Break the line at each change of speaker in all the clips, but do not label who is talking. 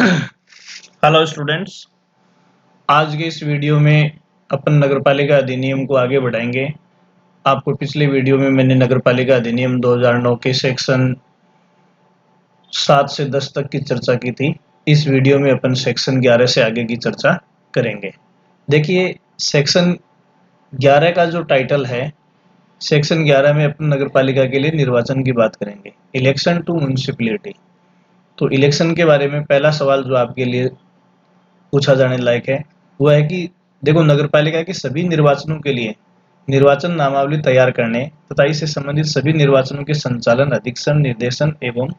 Hello students, आज के इस वीडियो में अपन नगरपालिका अधिनियम को आगे बढ़ाएंगे। आपको पिछले वीडियो में मैंने नगरपालिका अधिनियम 2009 के सेक्शन 7 से 10 तक की चर्चा की थी। इस वीडियो में अपन सेक्शन 11 से आगे की चर्चा करेंगे। देखिए, सेक्शन 11 का जो टाइटल है, सेक्शन 11 में अपन नगरपालिका के लिए निर्वाचन की बात करेंगे, इलेक्शन टू म्युनिसिपैलिटी। तो इलेक्शन के बारे में पहला सवाल जो आपके लिए पूछा जाने लायक है वह है कि देखो, नगरपालिका के सभी निर्वाचनों के लिए निर्वाचन नामावली तैयार करने तथा इससे संबंधित सभी निर्वाचनों के संचालन, अधिक्षण, निर्देशन एवं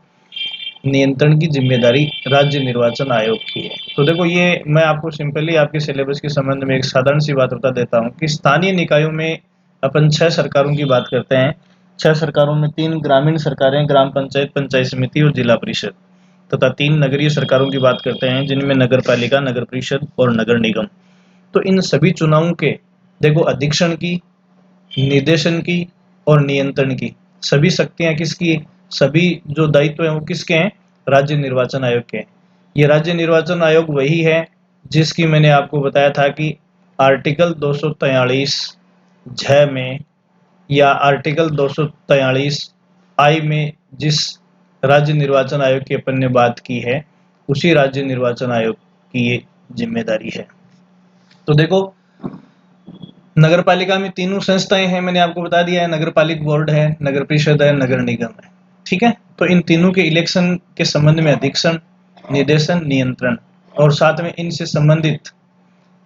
नियंत्रण की जिम्मेदारी राज्य निर्वाचन आयोग की है। तो देखो, ये मैं आपको सिंपली आपके सिलेबस के संबंध में एक साधारण सी बात बता देता हूँ कि स्थानीय निकायों में अपन 6 सरकारों की बात करते हैं। 6 सरकारों में 3 ग्रामीण सरकारें, ग्राम पंचायत, पंचायत समिति और जिला परिषद, तथा 3 नगरीय सरकारों की बात करते हैं जिनमें नगर पालिका, नगर परिषद और नगर निगम। तो इन सभी चुनावों के देखो, अधीक्षण की, निर्देशन की और नियंत्रण की सभी शक्तियां किसकी, सभी जो दायित्व हैं वो किसके हैं, राज्य निर्वाचन आयोग के। ये राज्य निर्वाचन आयोग वही है जिसकी मैंने आपको बताया था कि आर्टिकल 243 झ में या आर्टिकल 243 आई में जिस राज्य निर्वाचन आयोग की अपन ने बात की है, उसी राज्य निर्वाचन आयोग की ये जिम्मेदारी है। तो देखो, नगरपालिका में तीनों संस्थाएं हैं, मैंने आपको बता दिया है, नगरपालिक बोर्ड है, नगर परिषद है, नगर निगम है। ठीक है, तो इन तीनों के इलेक्शन के संबंध में अधीक्षण, निर्देशन, नियंत्रण और साथ में इनसे संबंधित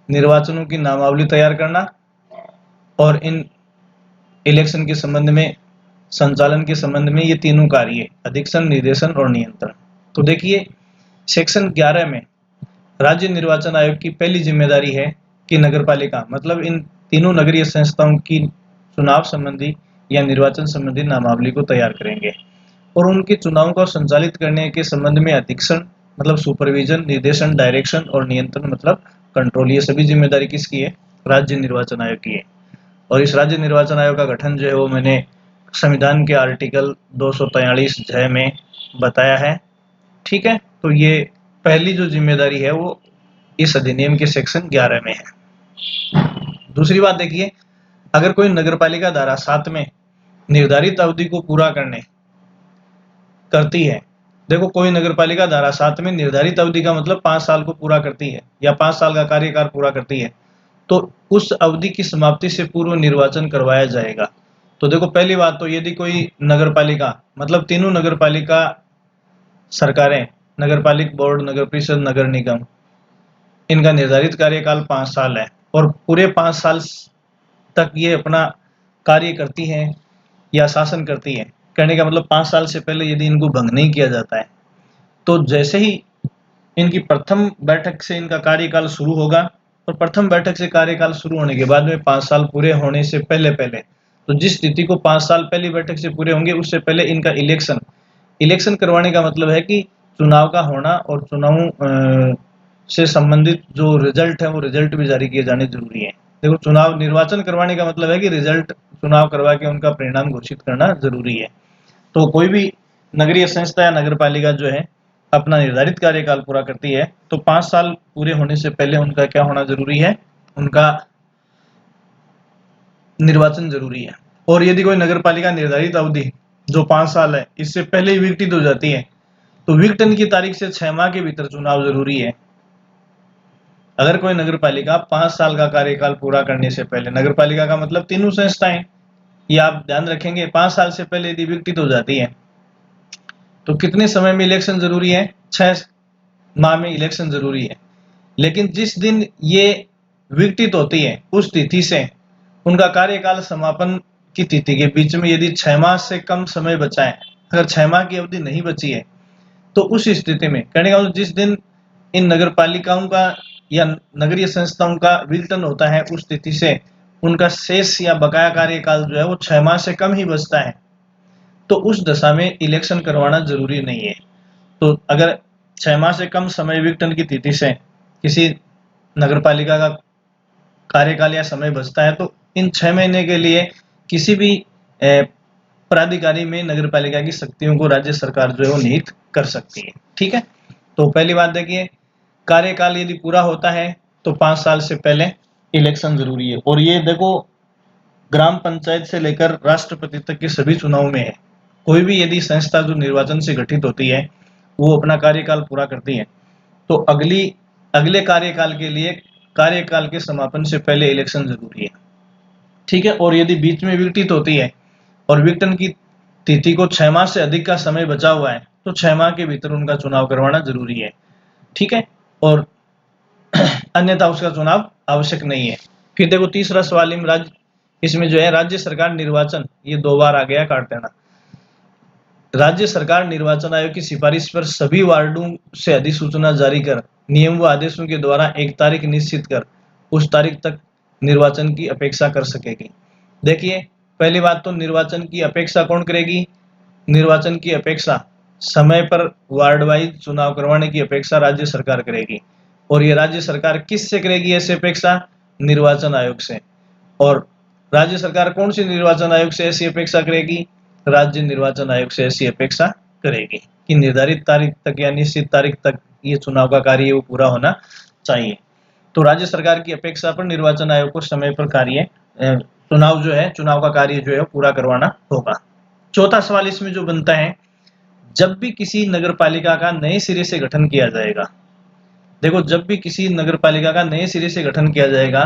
निर्वाचनों की नामावली तैयार करना और इन इलेक्शन के संबंध में, संचालन के संबंध में, ये तीनों कार्य, अधीक्षण, निर्देशन और नियंत्रण। तो देखिए, सेक्शन 11 में राज्य निर्वाचन आयोग की पहली जिम्मेदारी है कि नगरपालिका मतलब इन तीनों नगरीय संस्थाओं की चुनाव संबंधी या निर्वाचन संबंधी नामावली को तैयार करेंगे और उनके चुनाव को संचालित करने के संबंध में अधीक्षण मतलब सुपरविजन, निर्देशन, डायरेक्शन और नियंत्रण मतलब कंट्रोल, ये सभी जिम्मेदारी किसकी है, राज्य निर्वाचन आयोग की है। और इस राज्य निर्वाचन आयोग का गठन जो है वो मैंने संविधान के आर्टिकल 243 झ में बताया है। ठीक है, तो ये पहली जो जिम्मेदारी है वो इस अधिनियम के सेक्शन 11 में है। दूसरी बात देखिए, अगर कोई नगरपालिका धारा 7 में निर्धारित अवधि को पूरा करती है, देखो, कोई नगरपालिका धारा 7 में निर्धारित अवधि का मतलब 5 साल को पूरा करती है या 5 साल का कार्यकाल पूरा करती है, तो उस अवधि की समाप्ति से पूर्व निर्वाचन करवाया जाएगा। तो देखो, पहली बात तो यदि कोई नगरपालिका मतलब तीनों नगरपालिका सरकारें, नगरपालिक बोर्ड, नगर परिषद, नगर निगम, इनका निर्धारित कार्यकाल 5 साल है और पूरे 5 साल तक ये अपना कार्य करती हैं या शासन करती है। कहने का मतलब 5 साल से पहले यदि इनको भंग नहीं किया जाता है तो जैसे ही इनकी प्रथम बैठक से इनका कार्यकाल शुरू होगा और प्रथम बैठक से कार्यकाल शुरू होने के बाद में 5 साल पूरे होने से पहले पहले, तो जिस तिथि को 5 साल पहली बैठक से पूरे होंगे उससे पहले इनका इलेक्शन करवाने का मतलब है कि चुनाव का होना और चुनाव से संबंधित जो रिजल्ट है वो रिजल्ट भी जारी किए जाने जरूरी है। देखो, चुनाव निर्वाचन करवाने का मतलब है कि रिजल्ट चुनाव करवा के उनका परिणाम घोषित करना जरूरी है। तो कोई भी नगरीय संस्था या नगर पालिका जो है अपना निर्धारित कार्यकाल पूरा करती है तो 5 साल पूरे होने से पहले उनका क्या होना जरूरी है, उनका निर्वाचन जरूरी है। और यदि कोई नगर पालिका निर्धारित अवधि जो 5 साल है इससे पहले ही विघटित हो जाती है तो विघटन की तारीख से 6 माह के भीतर चुनाव जरूरी है। अगर कोई नगर पालिका 5 साल का कार्यकाल पूरा करने से पहले, नगर पालिका का मतलब तीनों संस्थाएं, ये आप ध्यान रखेंगे, 5 साल से पहले यदि विघटित हो जाती है तो कितने समय में इलेक्शन जरूरी है, 6 माह में इलेक्शन जरूरी है। लेकिन जिस दिन ये विघटित होती है उस तिथि से उनका कार्यकाल समापन की तिथि के बीच में यदि 6 माह से कम समय बचा है, अगर 6 माह की अवधि नहीं बची है तो उस स्थिति में, कहने का मतलब, जिस दिन इन नगर पालिकाओं का या नगरीय संस्थाओं का विघटन होता है उस तिथि से उनका शेष या बकाया कार्यकाल जो है वो 6 माह से कम ही बचता है, तो उस दशा में इलेक्शन करवाना जरूरी नहीं है। तो अगर 6 माह से कम समय विघटन की तिथि से किसी नगरपालिका का कार्यकाल या समय बचता है तो इन 6 महीने के लिए किसी भी प्राधिकारी में नगरपालिका की शक्तियों को राज्य सरकार जो है वो निहित कर सकती है। ठीक है, तो पहली बात देखिए, कार्यकाल यदि पूरा होता है तो 5 साल से पहले इलेक्शन जरूरी है। और ये देखो, ग्राम पंचायत से लेकर राष्ट्रपति तक के सभी चुनाव में है। कोई भी यदि संस्था जो निर्वाचन से गठित होती है वो अपना कार्यकाल पूरा करती है तो अगले कार्यकाल के लिए कार्यकाल के समापन से पहले इलेक्शन जरूरी है। ठीक है। और यदि बीच में विघटित होती है और विघटन की तिथि को 6 माह से अधिक का समय बचा हुआ है तो 6 माह के भीतर उनका चुनाव करवाना जरूरी है। ठीक है। और अन्यथा उसका चुनाव आवश्यक नहीं है। फिर देखो तीसरा सवाल इसमें जो है राज्य सरकार निर्वाचन, ये 2 बार आ गया, काट देना। राज्य सरकार निर्वाचन आयोग की सिफारिश पर सभी वार्डों से अधिसूचना जारी कर नियम व आदेशों के द्वारा एक तारीख निश्चित कर उस तारीख तक निर्वाचन की अपेक्षा कर सकेगी। देखिए, पहली बात तो निर्वाचन की अपेक्षा कौन करेगी? निर्वाचन की अपेक्षा समय पर वार्ड वाइज चुनाव करवाने की अपेक्षा राज्य सरकार करेगी। और ये राज्य सरकार किस से करेगी ऐसी अपेक्षा? निर्वाचन आयोग से। और राज्य सरकार कौन सी निर्वाचन आयोग से ऐसी अपेक्षा करेगी? राज्य निर्वाचन आयोग से ऐसी अपेक्षा करेगी कि निर्धारित तारीख तक या निश्चित तारीख तक ये चुनाव का कार्य वो पूरा होना चाहिए। तो राज्य सरकार की अपेक्षा पर निर्वाचन आयोग को समय पर चुनाव का कार्य जो है पूरा करवाना होगा। चौथा सवाल इसमें जो बनता है, जब भी किसी नगर पालिका का नए सिरे से गठन किया जाएगा, देखो जब भी किसी नगर पालिका का नए सिरे से गठन किया जाएगा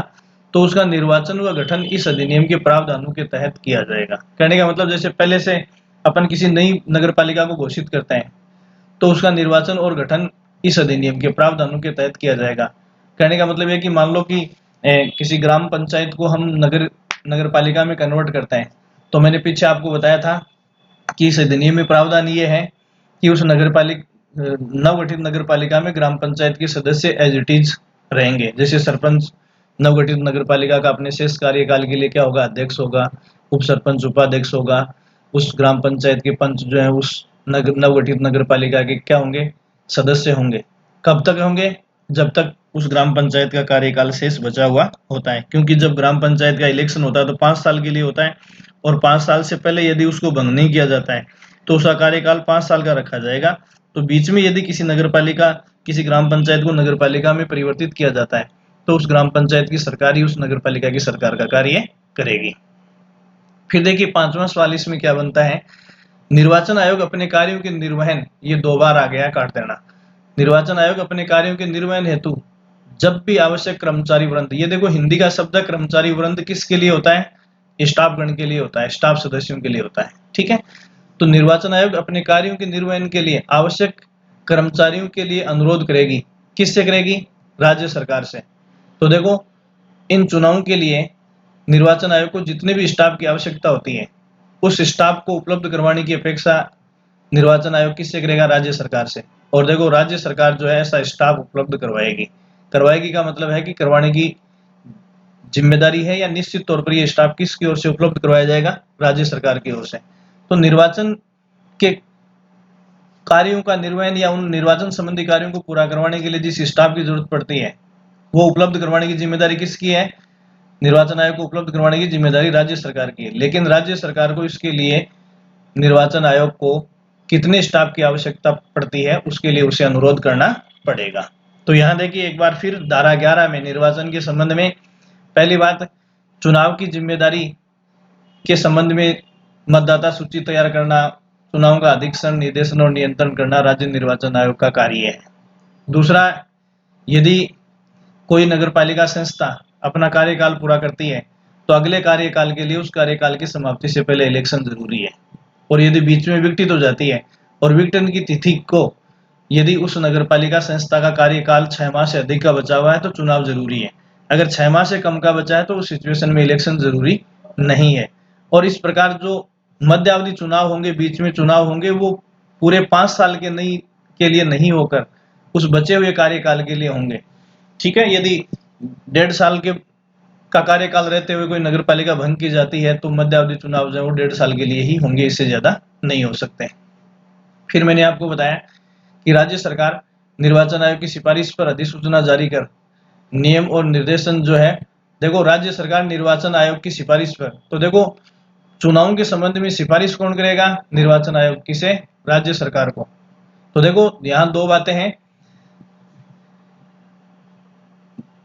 तो उसका निर्वाचन व गठन इस अधिनियम के प्रावधानों के तहत किया जाएगा। कहने का मतलब, जैसे पहले से अपन किसी नई नगर पालिका को घोषित करते हैं तो उसका निर्वाचन और गठन इस अधिनियम के प्रावधानों के तहत किया जाएगा। कहने का मतलब है कि मान लो कि किसी ग्राम पंचायत को हम नगर पालिका में कन्वर्ट करते हैं, तो मैंने पीछे आपको बताया था कि इस अधिनियम में प्रावधान ये है कि उस नवगठित नगर पालिका में ग्राम पंचायत के सदस्य एज इट इज रहेंगे। जैसे सरपंच नवगठित नगर पालिका का अपने शेष कार्यकाल के लिए क्या होगा? अध्यक्ष होगा, उप सरपंच उपाध्यक्ष होगा, उस ग्राम पंचायत के पंच जो है उस नवगठित नगर पालिका के क्या होंगे? सदस्य होंगे। कब तक होंगे? जब तक उस ग्राम पंचायत का कार्यकाल शेष बचा हुआ होता है। क्योंकि जब ग्राम पंचायत का इलेक्शन होता है तो 5 साल के लिए होता है, और 5 साल से पहले यदि उसको भंग नहीं किया जाता है तो उसका कार्यकाल 5 साल का रखा जाएगा। तो बीच में यदि किसी ग्राम पंचायत को नगर पालिका में परिवर्तित किया जाता है तो उस ग्राम पंचायत की सरकार ही उस नगर पालिका की सरकार का कार्य करेगी। फिर देखिए 5वां सवाल इसमें क्या बनता है, निर्वाचन आयोग अपने कार्यों के निर्वहन, ये 2 बार आ गया, काट देना। निर्वाचन आयोग अपने कार्यों के निर्वहन हेतु जब भी आवश्यक कर्मचारी वृंद, ये देखो हिंदी का शब्द है कर्मचारी वृंद, किसके लिए होता है? स्टाफ गण के लिए होता है, स्टाफ सदस्यों के लिए होता है। ठीक है। तो निर्वाचन आयोग अपने कार्यों के निर्वहन के लिए आवश्यक कर्मचारियों के लिए अनुरोध करेगी। किससे करेगी? राज्य सरकार से। तो देखो, इन चुनावों के लिए निर्वाचन आयोग को जितने भी स्टाफ की आवश्यकता होती है उस स्टाफ को उपलब्ध करवाने की अपेक्षा निर्वाचन आयोग किससे करेगा? राज्य सरकार से। और देखो राज्य सरकार जो है ऐसा स्टाफ उपलब्ध करवाएगी का मतलब है कि करवाने की जिम्मेदारी है, या निश्चित तौर पर ये स्टाफ किसकी ओर से उपलब्ध करवाया जाएगा? राज्य सरकार की ओर से। तो निर्वाचन के कार्यों का निर्वहन या उन निर्वाचन संबंधी कार्यों को पूरा करवाने के लिए जिस स्टाफ की जरूरत पड़ती है वो उपलब्ध करवाने की जिम्मेदारी किसकी है? निर्वाचन आयोग को उपलब्ध करवाने की जिम्मेदारी राज्य सरकार की है। लेकिन राज्य सरकार को इसके लिए निर्वाचन आयोग को कितने स्टाफ की आवश्यकता पड़ती है उसके लिए उसे अनुरोध करना पड़ेगा। तो यहाँ देखिए एक बार फिर धारा 11 में निर्वाचन के संबंध में पहली बात, चुनाव की जिम्मेदारी के संबंध में मतदाता सूची तैयार करना, चुनाव का अधीक्षण, निर्देशन और नियंत्रण करना राज्य निर्वाचन आयोग का कार्य है। दूसरा, यदि कोई नगर पालिका संस्था अपना कार्यकाल पूरा करती है तो अगले कार्यकाल के लिए उस कार्यकाल की समाप्ति से पहले इलेक्शन जरूरी है। और यदि बीच में विघटित हो जाती है और विघटन की तिथि को यदि उस नगर पालिका संस्था का कार्यकाल 6 माह से अधिक का बचा हुआ है तो चुनाव जरूरी है। अगर 6 माह से कम का बचा है तो उस सिचुएशन में इलेक्शन जरूरी नहीं है। और इस प्रकार जो मध्यावधि चुनाव होंगे, बीच में चुनाव होंगे, वो पूरे 5 साल के लिए नहीं होकर उस बचे हुए कार्यकाल के लिए होंगे। ठीक है। यदि 1.5 साल का कार्यकाल रहते हुए कोई नगर पालिका भंग की जाती है तो मध्यावधि चुनाव जो है वो 1.5 साल के लिए ही होंगे, इससे ज्यादा नहीं हो सकते। फिर मैंने आपको बताया कि राज्य सरकार निर्वाचन आयोग की सिफारिश पर अधिसूचना जारी कर नियम और निर्देशन जो है, देखो राज्य सरकार निर्वाचन आयोग की सिफारिश पर, तो देखो चुनावों के संबंध में सिफारिश कौन करेगा? निर्वाचन आयोग, किसे? राज्य सरकार को। तो देखो यहाँ 2 बातें हैं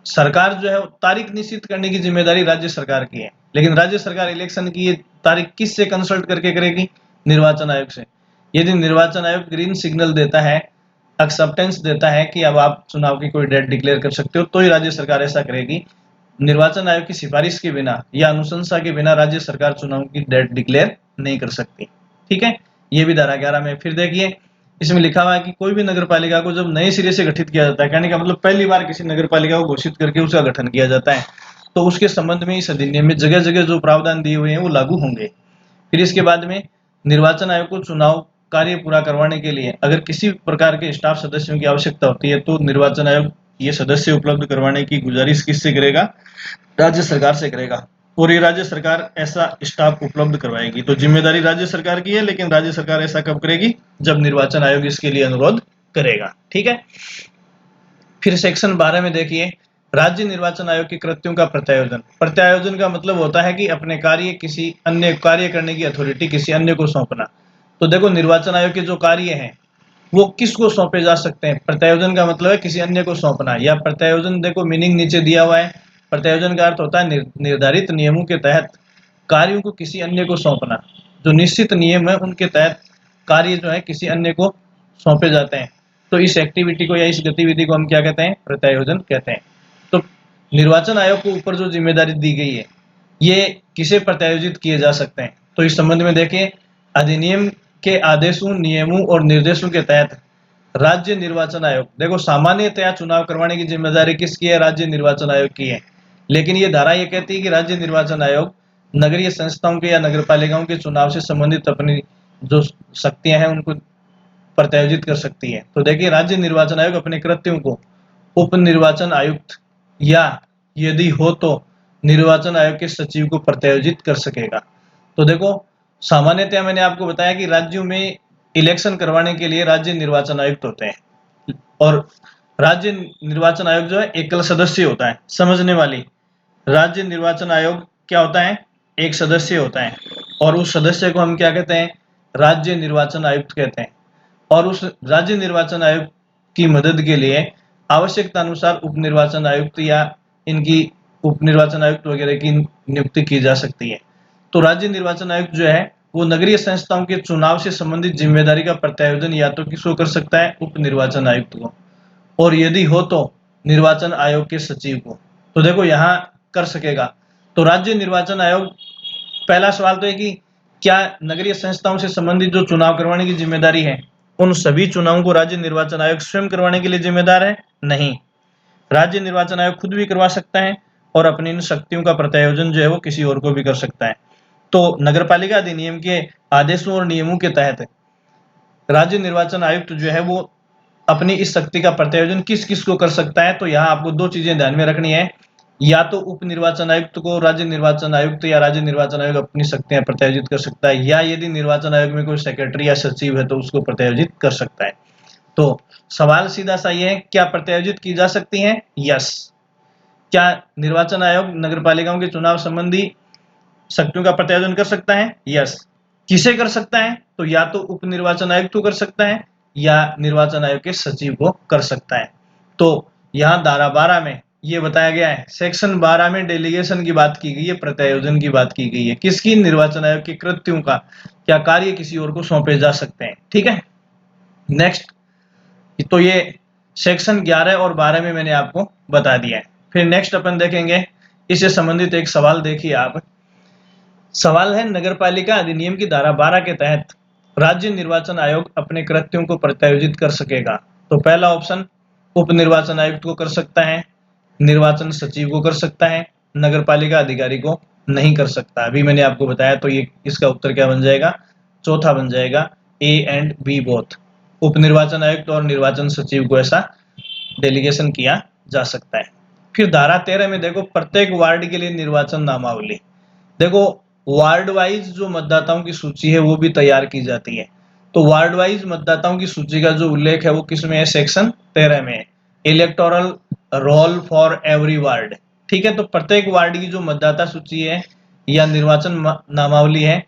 सरकार जो है तारीख निश्चित करने की जिम्मेदारी राज्य सरकार की है, लेकिन राज्य सरकार इलेक्शन की ये तारीख किससे कंसल्ट करके करेगी? निर्वाचन आयोग से। यदि निर्वाचन आयोग ग्रीन सिग्नल देता है, एक्सेप्टेंस देता है कि अब आप चुनाव की कोई डेट डिक्लेयर कर सकते हो, तो ही राज्य सरकार ऐसा करेगी। निर्वाचन आयोग की सिफारिश के बिना या अनुशंसा के बिना राज्य सरकार चुनाव की डेट डिक्लेयर नहीं कर सकती। ठीक है, ये भी धारा 11 में। फिर देखिए, इसमें लिखा हुआ है कि कोई भी नगर पालिका को जब नए सिरे से गठित किया जाता है, कहने का मतलब पहली बार किसी नगर पालिका को घोषित करके उसका गठन किया जाता है, तो उसके संबंध में इस अधिनियम में जगह जगह जो प्रावधान दिए हुए हैं वो लागू होंगे। फिर इसके बाद में निर्वाचन आयोग को चुनाव कार्य पूरा करवाने के लिए अगर किसी प्रकार के स्टाफ सदस्यों की आवश्यकता होती है, तो निर्वाचन आयोग ये सदस्य उपलब्ध करवाने की गुजारिश किससे करेगा? राज्य सरकार से करेगा, और ये राज्य सरकार ऐसा स्टाफ उपलब्ध करवाएगी। तो जिम्मेदारी राज्य सरकार की है, लेकिन राज्य सरकार ऐसा कब करेगी? जब निर्वाचन आयोग इसके लिए अनुरोध करेगा। ठीक है। फिर सेक्शन 12 में देखिए, राज्य निर्वाचन आयोग के कृत्यों का प्रत्यायोजन। प्रत्यायोजन का मतलब होता है कि अपने कार्य किसी अन्य कार्य करने की अथॉरिटी किसी अन्य को सौंपना। तो देखो, निर्वाचन आयोग के जो कार्य हैं वो किसको सौंपे जा सकते हैं? प्रत्यायोजन का मतलब है किसी अन्य को सौंपना, या प्रत्यायोजन देखो मीनिंग नीचे दिया हुआ है। प्रत्यायोजन का अर्थ होता है निर्धारित नियमों के तहत कार्यों को किसी अन्य को सौंपना। जो निश्चित नियम है उनके तहत कार्य जो है किसी अन्य को सौंपे जाते हैं, तो इस एक्टिविटी को या इस गतिविधि को हम क्या कहते हैं? प्रत्यायोजन कहते हैं। तो निर्वाचन आयोग को ऊपर जो जिम्मेदारी दी गई है, ये किसे प्रत्यायोजित किए जा सकते हैं? तो इस संबंध में देखिए, अधिनियम के आदेशों, नियमों और निर्देशों के तहत राज्य निर्वाचन आयोग, देखो सामान्यतया चुनाव करवाने की जिम्मेदारी किसकी है? राज्य निर्वाचन आयोग की है। लेकिन ये धारा ये कहती है कि राज्य निर्वाचन आयोग नगरीय संस्थाओं के या नगर पालिकाओं के चुनाव से संबंधित अपनी जो शक्तियां हैं उनको प्रत्यायोजित कर सकती है। तो देखिए, राज्य निर्वाचन आयोग अपने कृत्यों को उप निर्वाचन आयुक्त या यदि हो तो निर्वाचन आयोग के सचिव को प्रत्यायोजित कर सकेगा। तो देखो, सामान्यतया मैंने आपको बताया कि राज्यों में इलेक्शन करवाने के लिए राज्य निर्वाचन आयुक्त होते हैं, और राज्य निर्वाचन आयोग जो है एकल सदस्य होता है। समझने वाली, राज्य निर्वाचन आयोग क्या होता है? एक सदस्य होता है, और उस सदस्य को हम क्या कहते हैं? राज्य निर्वाचन आयुक्त कहते हैं। और उस राज्य निर्वाचन आयोग की मदद के लिए आवश्यकता अनुसार उप निर्वाचन आयुक्त या इनकी उप निर्वाचन आयुक्त वगैरह की नियुक्ति की जा सकती है। तो राज्य निर्वाचन आयुक्त जो है वो नगरीय संस्थाओं के चुनाव से संबंधित जिम्मेदारी का प्रत्यायोजन या तो किसको कर सकता है? उप निर्वाचन आयुक्त को, और यदि हो तो निर्वाचन आयोग के सचिव को। तो देखो, यहाँ कर सकेगा। तो राज्य निर्वाचन आयोग, पहला सवाल तो है कि क्या नगरीय संस्थाओं से संबंधित जो चुनाव करवाने की जिम्मेदारी है, उन सभी चुनावों को राज्य निर्वाचन आयोग स्वयं करवाने के लिए जिम्मेदार है? नहीं, राज्य निर्वाचन आयोग खुद भी करवा सकता है, और अपनी इन शक्तियों का प्रत्यायोजन जो है वो किसी और को भी कर सकता है। तो नगरपालिका अधिनियम के आदेशों और नियमों के तहत राज्य निर्वाचन आयुक्त जो है वो अपनी इस शक्ति का प्रत्यायोजन किस किस को कर सकता है? तो यहाँ आपको दो चीजें ध्यान में रखनी है। या तो उप निर्वाचन आयुक्त को राज्य निर्वाचन आयुक्त या राज्य निर्वाचन आयोग अपनी शक्तियां प्रत्यायोजित कर सकता है, या यदि निर्वाचन आयोग में कोई सेक्रेटरी या सचिव है तो उसको प्रत्यायोजित कर सकता है। तो सवाल सीधा सा ये है, क्या प्रत्यायोजित की जा सकती हैं? यस। क्या निर्वाचन आयोग नगरपालिकाओं के चुनाव संबंधी शक्तियों का प्रत्यायोजन कर सकता है? यस। किसे कर सकता है? तो या तो उप निर्वाचन आयुक्त को कर सकता है या निर्वाचन आयोग के सचिव को कर सकता है। तो यहाँ धारा 12 में ये बताया गया है। सेक्शन 12 में डेलीगेशन की बात की गई है, प्रत्यायोजन की बात की गई है। किसकी? निर्वाचन आयोग के कृत्यों का, क्या कार्य किसी और को सौंपे जा सकते हैं। ठीक है, नेक्स्ट। तो ये सेक्शन 11 और 12 में मैंने आपको बता दिया है। फिर नेक्स्ट अपन देखेंगे, इससे संबंधित एक सवाल देखिए आप। सवाल है, नगरपालिका अधिनियम की धारा 12 के तहत राज्य निर्वाचन आयोग अपने कृत्यों को प्रत्यायोजित कर सकेगा। तो पहला ऑप्शन, उप निर्वाचन आयुक्त को कर सकता है, निर्वाचन सचिव को कर सकता है, नगरपालिका अधिकारी को नहीं कर सकता। अभी मैंने आपको बताया, तो ये इसका उत्तर क्या बन जाएगा? चौथा बन जाएगा, ए एंड बी बोथ। उप निर्वाचन आयुक्त और निर्वाचन सचिव को ऐसा डेलीगेशन किया जा सकता है। फिर धारा 13 में देखो, प्रत्येक वार्ड के लिए निर्वाचन नामावली। देखो, वार्ड वाइज जो मतदाताओं की सूची है वो भी तैयार की जाती है। तो वार्ड वाइज मतदाताओं की सूची का जो उल्लेख है वो किसमें है? सेक्शन 13 में है, electoral roll for every ward. ठीक है, तो प्रत्येक वार्ड की जो मतदाता सूची है या निर्वाचन नामावली है,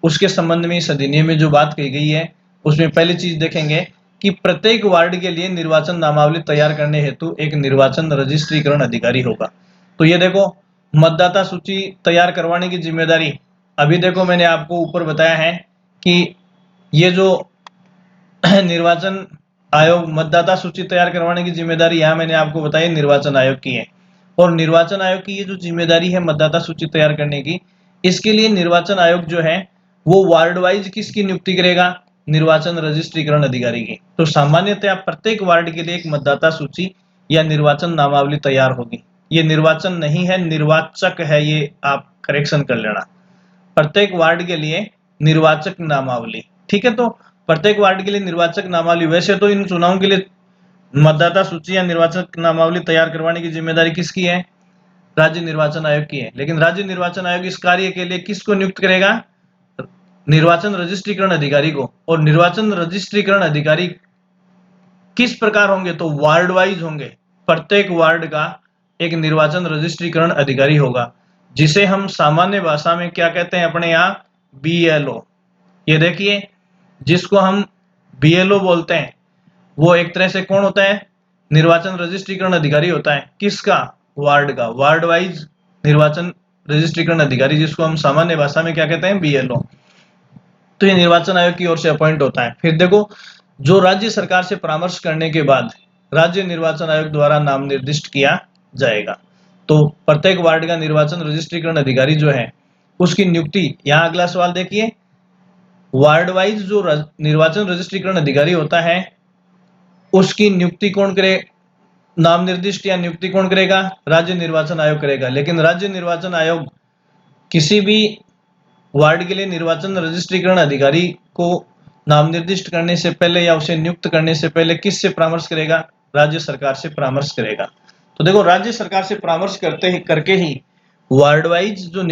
उसके संबंध में इस अधिनियम में जो बात कही गई है, उसमें पहली चीज देखेंगे कि प्रत्येक वार्ड के लिए निर्वाचन नामावली तैयार करने हेतु एक निर्वाचन रजिस्ट्रीकरण अधिकारी होगा। तो ये देखो, मतदाता सूची तैयार करवाने की जिम्मेदारी, अभी देखो मैंने आपको ऊपर बताया है कि ये जो निर्वाचन आयोग मतदाता सूची तैयार करवाने की जिम्मेदारी यहाँ मैंने आपको बताई निर्वाचन आयोग की है। और निर्वाचन आयोग की ये जो जिम्मेदारी है मतदाता सूची तैयार करने की, इसके लिए निर्वाचन आयोग जो है वो वार्ड वाइज किसकी नियुक्ति करेगा? निर्वाचन रजिस्ट्रीकरण अधिकारी की। तो सामान्यतः प्रत्येक वार्ड के लिए एक मतदाता सूची या निर्वाचन नामावली तैयार होगी। ये निर्वाचन नहीं है, निर्वाचक है, ये आप करेक्शन कर लेना। प्रत्येक वार्ड के लिए निर्वाचक नामावली, ठीक है। तो प्रत्येक वार्ड के लिए निर्वाचक नामावली, वैसे तो इन चुनावों के लिए मतदाता सूची या निर्वाचक नामावली तैयार करवाने की जिम्मेदारी किसकी है? राज्य निर्वाचन आयोग की है। लेकिन राज्य निर्वाचन आयोग इस कार्य के लिए किसको नियुक्त करेगा? निर्वाचन रजिस्ट्रीकरण अधिकारी को। और निर्वाचन रजिस्ट्रीकरण अधिकारी किस प्रकार होंगे? तो वार्ड वाइज होंगे। प्रत्येक वार्ड का एक निर्वाचन रजिस्ट्रीकरण अधिकारी होगा, जिसे हम सामान्य भाषा में क्या कहते हैं अपने यहाँ? BLO। ये देखिए, जिसको हम BLO बोलते हैं वो एक तरह से कौन होता है? निर्वाचन रजिस्ट्रीकरण अधिकारी होता है। किसका? वार्ड का। वार्ड वाइज निर्वाचन रजिस्ट्रीकरण अधिकारी, जिसको हम सामान्य भाषा में क्या कहते हैं? BLO। तो ये निर्वाचन आयोग की ओर से अपॉइंट होता है। फिर देखो, जो राज्य सरकार से परामर्श करने के बाद राज्य निर्वाचन आयोग द्वारा नाम निर्दिष्ट किया जाएगा। तो प्रत्येक वार्ड का निर्वाचन रजिस्ट्रीकरण अधिकारी जो है उसकी नियुक्ति, यहाँ अगला सवाल देखिए, वार्ड वाइज जो निर्वाचन रजिस्ट्रीकरण अधिकारी होता है उसकी नियुक्ति कौन करे? नाम निर्दिष्ट या नियुक्ति कौन करेगा? राज्य निर्वाचन आयोग करेगा। लेकिन राज्य निर्वाचन आयोग किसी भी वार्ड के लिए निर्वाचन रजिस्ट्रीकरण अधिकारी को नाम निर्दिष्ट करने से पहले या उसे नियुक्त करने से पहले किससे परामर्श करेगा? राज्य सरकार से परामर्श करेगा। तो देखो, राज्य सरकार से परामर्श करके ही वार्ड वाइज जो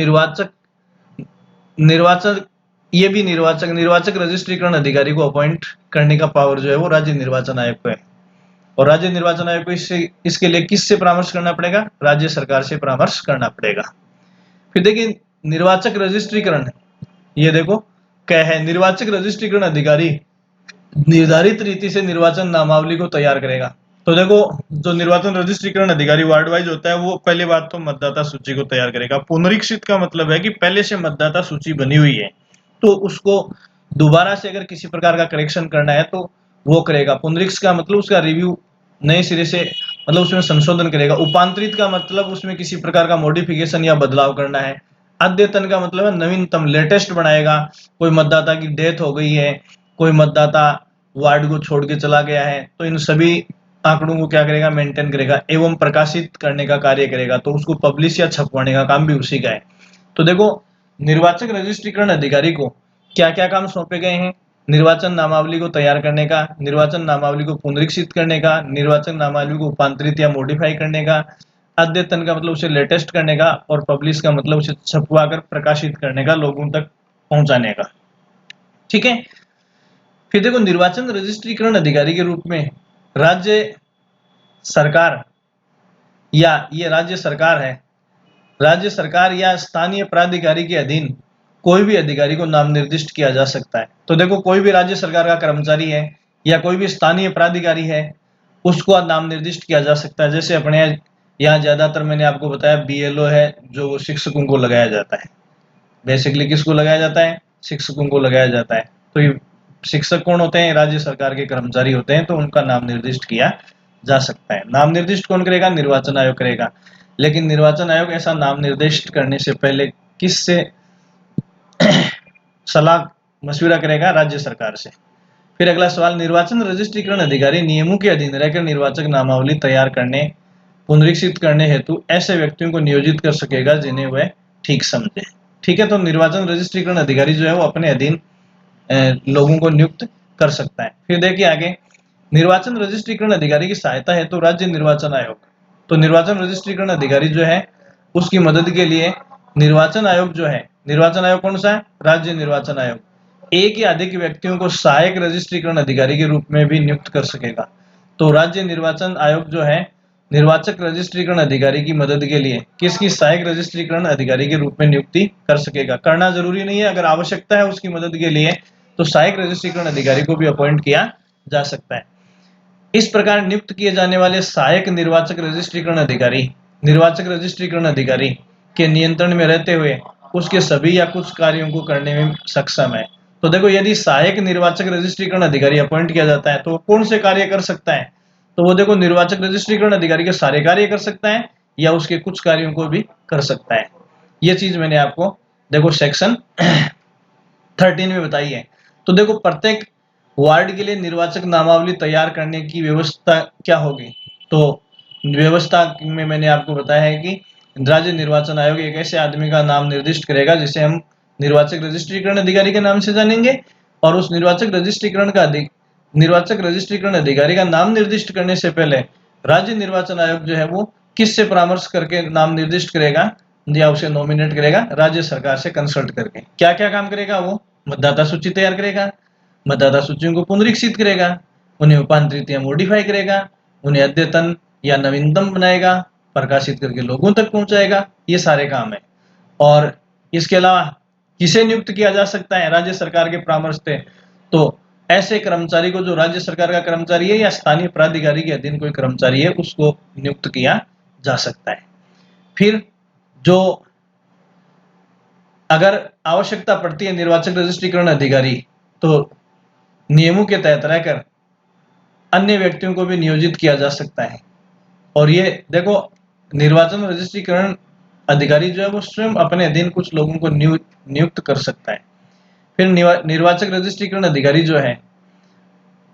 निर्वाचक ये भी निर्वाचक रजिस्ट्रीकरण अधिकारी को अपॉइंट करने का पावर जो है वो राज्य निर्वाचन आयोग को है। और राज्य निर्वाचन आयोग को इसके लिए किससे परामर्श करना पड़ेगा? राज्य सरकार से परामर्श करना पड़ेगा। फिर देखिए, निर्वाचक रजिस्ट्रीकरण, ये देखो क्या है? निर्वाचक रजिस्ट्रीकरण अधिकारी निर्धारित रीति से निर्वाचन नामावली को तैयार करेगा। तो देखो, जो निर्वाचन रजिस्ट्रीकरण अधिकारी वार्ड वाइज होता है वो पहले बात तो मतदाता सूची को तैयार करेगा। पुनरीक्षित का मतलब है कि पहले से मतदाता सूची बनी हुई है तो उसको दोबारा से अगर किसी प्रकार का करेक्शन करना है तो वो करेगा। पुनरीक्षित का मतलब उसका रिव्यू नए सिरे से, मतलब उसमें संशोधन करेगा। उपांतरित का मतलब उसमें किसी प्रकार का मॉडिफिकेशन या बदलाव करना है। अद्यतन का मतलब है नवीनतम, लेटेस्ट बनाएगा। कोई मतदाता की डेथ हो गई है, कोई मतदाता वार्ड को छोड़ के चला गया है, तो इन सभी आंकड़ों को क्या करेगा? मेंटेन करेगा एवं प्रकाशित करने का कार्य करेगा। तो उसको पब्लिश या छपवाने का काम भी उसी का है। तो देखो, निर्वाचक रजिस्ट्रीकरण अधिकारी को क्या क्या काम सौंपे गए हैं? निर्वाचन नामावली को तैयार करने का, निर्वाचन नामावली को पुनरीक्षित करने का, निर्वाचन नामावली को रूपांतरित या मॉडिफाई करने का, अद्यतन का मतलब उसे लेटेस्ट करने का, और पब्लिश का मतलब उसे छपवा कर प्रकाशित करने का, लोगों तक पहुंचाने का। ठीक है। फिर देखो, निर्वाचन रजिस्ट्रीकरण अधिकारी के रूप में राज्य सरकार या ये राज्य सरकार है, राज्य सरकार या स्थानीय प्राधिकारी के अधीन कोई भी अधिकारी को नाम निर्दिष्ट किया जा सकता है। तो देखो, कोई भी राज्य सरकार का कर्मचारी है या कोई भी स्थानीय प्राधिकारी है उसको नाम निर्दिष्ट किया जा सकता है। जैसे अपने यहाँ ज्यादातर मैंने आपको बताया BLO है, जो शिक्षकों को लगाया जाता है। बेसिकली किसको लगाया जाता है? शिक्षकों को लगाया जाता है। तो ये शिक्षक कौन होते हैं? राज्य सरकार के कर्मचारी होते हैं। तो उनका नाम निर्दिष्ट किया जा सकता है। नाम निर्दिष्ट कौन करेगा? निर्वाचन आयोग करेगा। लेकिन निर्वाचन आयोग ऐसा नाम निर्दिष्ट करने से पहले किससे सलाह मशविरा करेगा? राज्य सरकार से। फिर अगला सवाल, निर्वाचन रजिस्ट्रीकरण अधिकारी नियमों के अधीन रहकर निर्वाचक नामावली तैयार करने, पुनरीक्षित करने हेतु ऐसे व्यक्तियों को नियोजित कर सकेगा जिन्हें वह ठीक समझे। ठीक है। तो निर्वाचन रजिस्ट्रीकरण अधिकारी जो है वो अपने अधीन लोगों को नियुक्त कर सकता है। फिर देखिए आगे, निर्वाचन रजिस्ट्रीकरण अधिकारी की सहायता है तो राज्य निर्वाचन आयोग। तो निर्वाचन रजिस्ट्रीकरण अधिकारी जो है उसकी मदद के लिए निर्वाचन आयोग जो है, निर्वाचन आयोग कौन सा है? राज्य निर्वाचन आयोग एक या अधिक व्यक्तियों को सहायक रजिस्ट्रीकरण अधिकारी के रूप में भी नियुक्त कर सकेगा। तो राज्य निर्वाचन आयोग जो है निर्वाचक रजिस्ट्रीकरण अधिकारी की मदद के लिए किसकी? सहायक रजिस्ट्रीकरण अधिकारी के रूप में नियुक्ति कर सकेगा। करना जरूरी नहीं है, अगर आवश्यकता है उसकी मदद के लिए तो सहायक रजिस्ट्रीकरण अधिकारी को भी अपॉइंट किया जा सकता है। इस प्रकार नियुक्त किए जाने वाले सहायक निर्वाचक रजिस्ट्रीकरण अधिकारी निर्वाचक रजिस्ट्रीकरण अधिकारी के नियंत्रण में रहते हुए उसके सभी या कुछ कार्यों को करने में सक्षम है। तो देखो, यदि सहायक निर्वाचक रजिस्ट्रीकरण अधिकारी अपॉइंट किया जाता है तो कौन से कार्य कर सकता है? तो वो देखो, निर्वाचक रजिस्ट्रीकरण अधिकारी के सारे कार्य कर सकता है या उसके कुछ कार्यों को भी कर सकता है। ये चीज मैंने आपको देखो सेक्शन 13 में बताई है। तो देखो, प्रत्येक वार्ड के लिए निर्वाचक नामावली तैयार करने की व्यवस्था क्या होगी? तो व्यवस्था में मैंने आपको बताया है कि राज्य निर्वाचन आयोग एक ऐसे आदमी का नाम निर्दिष्ट करेगा जिसे हम निर्वाचक रजिस्ट्रीकरण अधिकारी के नाम से जानेंगे, और उस निर्वाचक रजिस्ट्रीकरण अधिकारी का नाम निर्दिष्ट करने से पहले राज्य निर्वाचन आयोग जो है वो किससे परामर्श करके नाम निर्दिष्ट करेगा या उसे नॉमिनेट करेगा? राज्य सरकार से कंसल्ट करके। क्या क्या काम करेगा वो? मतदाता सूची तैयार करेगा, मतदाता सूचियों को पुनरीक्षित करेगा, उन्हें उपांतरित या मॉडिफाई करेगा, उन्हें अद्यतन या नवीनतम बनाएगा, प्रकाशित करके लोगों तक पहुंचाएगा। ये सारे काम है। और इसके अलावा किसे नियुक्त किया जा सकता है राज्य सरकार के परामर्श से? तो ऐसे कर्मचारी को जो राज्य सरकार का कर्मचारी है या स्थानीय प्राधिकारी के अधीन कोई कर्मचारी है उसको नियुक्त किया जा सकता है। फिर जो अगर आवश्यकता पड़ती है निर्वाचक रजिस्ट्रीकरण अधिकारी, तो नियमों के तहत रहकर अन्य व्यक्तियों को भी नियोजित किया जा सकता है। और ये देखो, निर्वाचन रजिस्ट्रीकरण अधिकारी जो है वो स्वयं अपने अधीन कुछ लोगों को नियुक्त कर सकता है। फिर निर्वाचक रजिस्ट्रीकरण अधिकारी जो है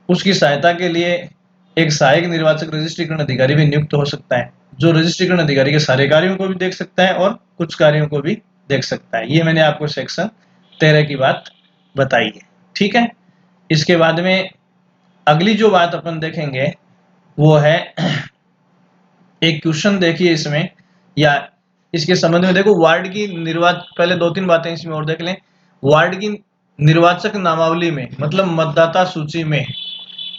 उसकी सहायता के लिए एक सहायक निर्वाचक रजिस्ट्रीकरण अधिकारी भी नियुक्त हो सकता है, जो रजिस्ट्रीकरण अधिकारी के सारे कार्यों को भी देख सकता है और कुछ कार्यों को भी देख सकता है। ये मैंने आपको सेक्शन 13 की बात बताई है। ठीक है। इसके बाद में अगली जो बात अपन देखेंगे वो है एक क्वेश्चन देखिए इसमें, या इसके संबंध में देखो, वार्ड की पहले 2-3 बातें इसमें और देख लें। वार्ड की निर्वाचक नामावली में मतलब मतदाता सूची में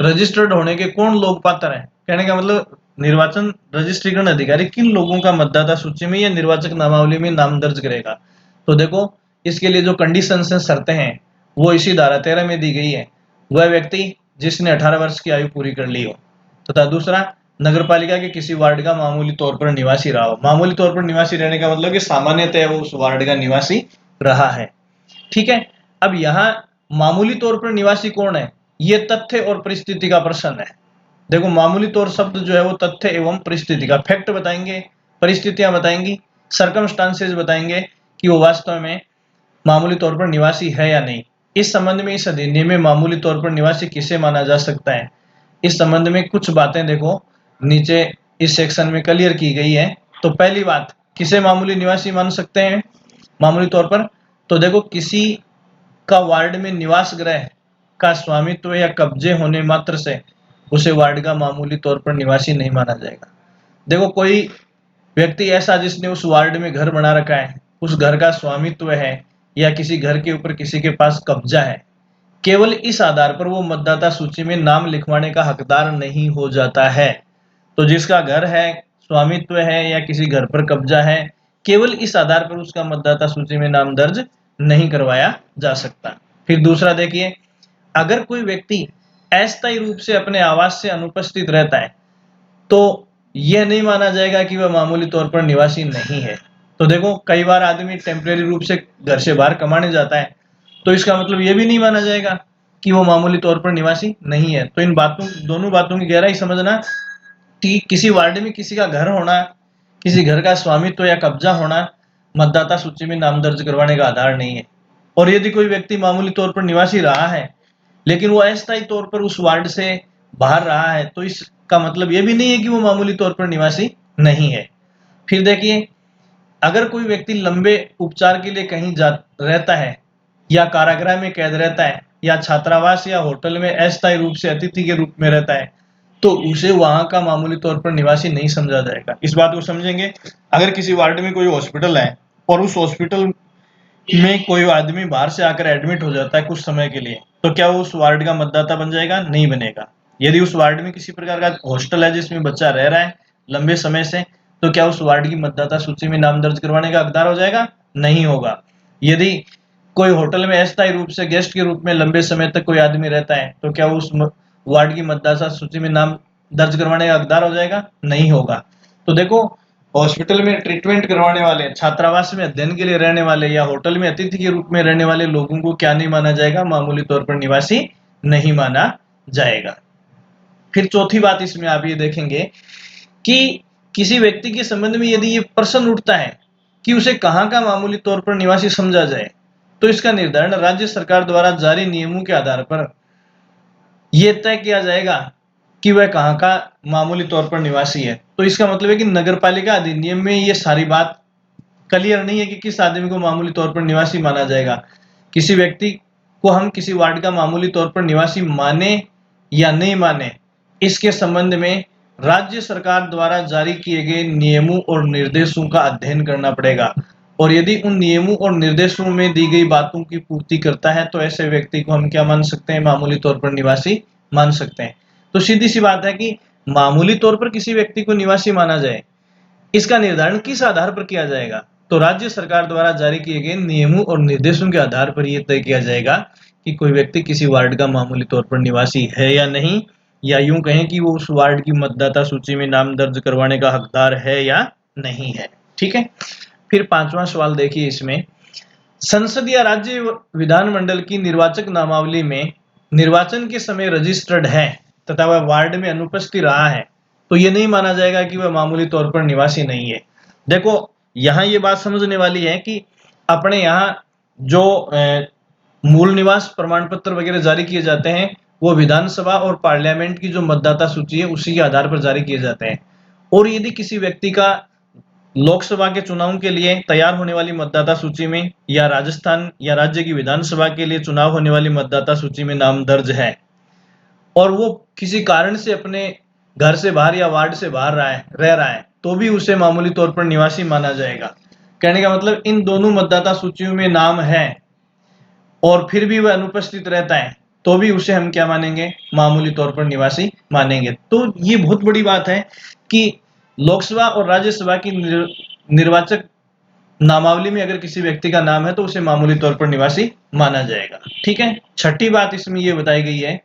रजिस्टर्ड होने के कौन लोग पात्र हैं? कहने का मतलब निर्वाचन रजिस्ट्रीकरण अधिकारी किन लोगों का मतदाता सूची में या निर्वाचक नामावली में नाम दर्ज करेगा? तो देखो, इसके लिए जो कंडीशन है, शर्तें हैं, वो इसी धारा 13 में दी गई है। वह व्यक्ति जिसने 18 वर्ष की आयु पूरी कर ली हो, तथा दूसरा, नगरपालिका के किसी वार्ड का मामूली तौर पर निवासी रहा हो। मामूली तौर पर निवासी रहने का मतलब कि सामान्यतः वो उस वार्ड का निवासी रहा है। ठीक है। अब यहाँ मामूली तौर पर निवासी कौन है? ये तथ्य और परिस्थिति का प्रश्न है। देखो, मामूली तौर शब्द जो है वो तथ्य एवं परिस्थिति का, फैक्ट बताएंगे, परिस्थितियां बताएंगी, सर्कमस्टांसेस बताएंगे कि वो वास्तव में मामूली तौर पर निवासी है या नहीं। इस संबंध में इस अधिनियम में मामूली तौर पर निवासी किसे माना जा सकता है, इस संबंध में कुछ बातें देखो नीचे इस सेक्शन में क्लियर की गई है। तो पहली बात, किसे मामूली निवासी मान सकते हैं मामूली तौर पर? तो देखो, किसी का वार्ड में निवास गृह का स्वामित्व या कब्जे होने मात्र से उसे वार्ड का मामूली तौर पर निवासी नहीं माना जाएगा। देखो, कोई व्यक्ति ऐसा जिसने उस वार्ड में घर बना रखा है, उस घर का स्वामित्व है या किसी घर के ऊपर किसी के पास कब्जा है, केवल इस आधार पर वो मतदाता सूची में नाम लिखवाने का हकदार नहीं हो जाता है। तो जिसका घर है, स्वामित्व है या किसी घर पर कब्जा है, केवल इस आधार पर उसका मतदाता सूची में नाम दर्ज नहीं करवाया जा सकता। फिर दूसरा देखिए, अगर कोई व्यक्ति अस्थायी रूप से अपने आवास से अनुपस्थित रहता है तो यह नहीं माना जाएगा कि वह मामूली तौर पर निवासी नहीं है। तो देखो, कई बार आदमी टेम्परेरी रूप से घर से बाहर कमाने जाता है, तो इसका मतलब यह भी नहीं माना जाएगा कि वो मामूली तौर पर निवासी नहीं है। तो इन दोनों बातों की गहराई समझना कि किसी वार्ड में किसी का घर होना, किसी घर का स्वामित्व या कब्जा होना मतदाता सूची में नाम दर्ज करवाने का आधार नहीं है। और यदि कोई व्यक्ति मामूली तौर पर निवासी रहा है लेकिन वो अस्थायी तौर पर उस वार्ड से बाहर रहा है, तो इसका मतलब यह भी नहीं है कि वो मामूली तौर पर निवासी नहीं है। फिर देखिए, अगर कोई व्यक्ति लंबे उपचार के लिए कहीं रहता है या कारागृह में कैद रहता है या छात्रावास या होटल में अस्थायी रूप से अतिथि के रूप में रहता है, तो उसे वहां का मामूली तौर पर निवासी नहीं समझा जाएगा। इस बात को समझेंगे। अगर किसी वार्ड में कोई हॉस्पिटल है और उस हॉस्पिटल में कोई आदमी बाहर से आकर एडमिट हो जाता है कुछ समय के लिए, तो क्या वो उस वार्ड का मतदाता बन जाएगा? नहीं बनेगा। यदि उस वार्ड में किसी प्रकार का हॉस्टल है जिसमें बच्चा रह रहा है लंबे समय से, तो क्या उस वार्ड की मतदाता सूची में नाम दर्ज करवाने का हकदार हो जाएगा? नहीं होगा। यदि कोई होटल में अस्थायी रूप से गेस्ट के रूप में लंबे समय तक कोई आदमी रहता है, तो क्या उस वार्ड की मतदाता सूची में नाम दर्ज करवाने का हकदार हो जाएगा? नहीं होगा। तो देखो, हॉस्पिटल में ट्रीटमेंट करवाने वाले, छात्रावास में अध्ययन के लिए रहने वाले या होटल में अतिथि के रूप में रहने वाले लोगों को क्या नहीं माना जाएगा? मामूली तौर पर निवासी नहीं माना जाएगा। फिर चौथी बात इसमें आप ये देखेंगे कि किसी व्यक्ति के संबंध में यदि ये प्रश्न उठता है कि उसे कहाँ का मामूली तौर पर निवासी समझा जाए, तो इसका निर्धारण राज्य सरकार द्वारा जारी नियमों के आधार पर यह तय किया जाएगा कि वह कहाँ का मामूली तौर पर निवासी है। तो इसका मतलब है कि नगरपालिका अधिनियम में ये सारी बात क्लियर नहीं है कि किस आदमी को मामूली तौर पर निवासी माना जाएगा। किसी व्यक्ति को हम किसी वार्ड का मामूली तौर पर निवासी माने या नहीं माने, इसके संबंध में राज्य सरकार द्वारा जारी किए गए नियमों और निर्देशों का अध्ययन करना पड़ेगा, और यदि उन नियमों और निर्देशों में दी गई बातों की पूर्ति करता है तो ऐसे व्यक्ति को हम क्या मान सकते हैं? मामूली तौर पर निवासी मान सकते हैं। तो सीधी सी बात है कि मामूली तौर पर किसी व्यक्ति को निवासी माना जाए, इसका निर्धारण किस आधार पर किया जाएगा? तो राज्य सरकार द्वारा जारी किए गए नियमों और निर्देशों के आधार पर यह तय किया जाएगा कि कोई व्यक्ति किसी वार्ड का मामूली तौर पर निवासी है या नहीं, या यूं कहें कि वो उस वार्ड की मतदाता सूची में नाम दर्ज करवाने का हकदार है या नहीं है। ठीक है। फिर पांचवा सवाल देखिए, इसमें संसद या राज्य विधानमंडल की निर्वाचक नामावली में निर्वाचन के समय रजिस्टर्ड है तथा वह वार्ड में अनुपस्थित रहा है, तो ये नहीं माना जाएगा कि वह मामूली तौर पर निवासी नहीं है। देखो, यहाँ ये बात समझने वाली है कि अपने यहाँ जो मूल निवास प्रमाण पत्र वगैरह जारी किए जाते हैं, वो विधानसभा और पार्लियामेंट की जो मतदाता सूची है उसी के आधार पर जारी किए जाते हैं। और यदि किसी व्यक्ति का लोकसभा के चुनाव के लिए तैयार होने वाली मतदाता सूची में या राजस्थान या राज्य की विधानसभा के लिए चुनाव होने वाली मतदाता सूची में नाम दर्ज है और वो किसी कारण से अपने घर से बाहर या वार्ड से बाहर रह रहा है, तो भी उसे मामूली तौर पर निवासी माना जाएगा। कहने का मतलब इन दोनों मतदाता सूचियों में नाम है और फिर भी वह अनुपस्थित रहता है, तो भी उसे हम क्या मानेंगे? मामूली तौर पर निवासी मानेंगे। तो ये बहुत बड़ी बात है कि लोकसभा और राज्यसभा की निर्वाचक नामावली में अगर किसी व्यक्ति का नाम है तो उसे मामूली तौर पर निवासी माना जाएगा। ठीक है। छठी बात इसमें यह बताई गई है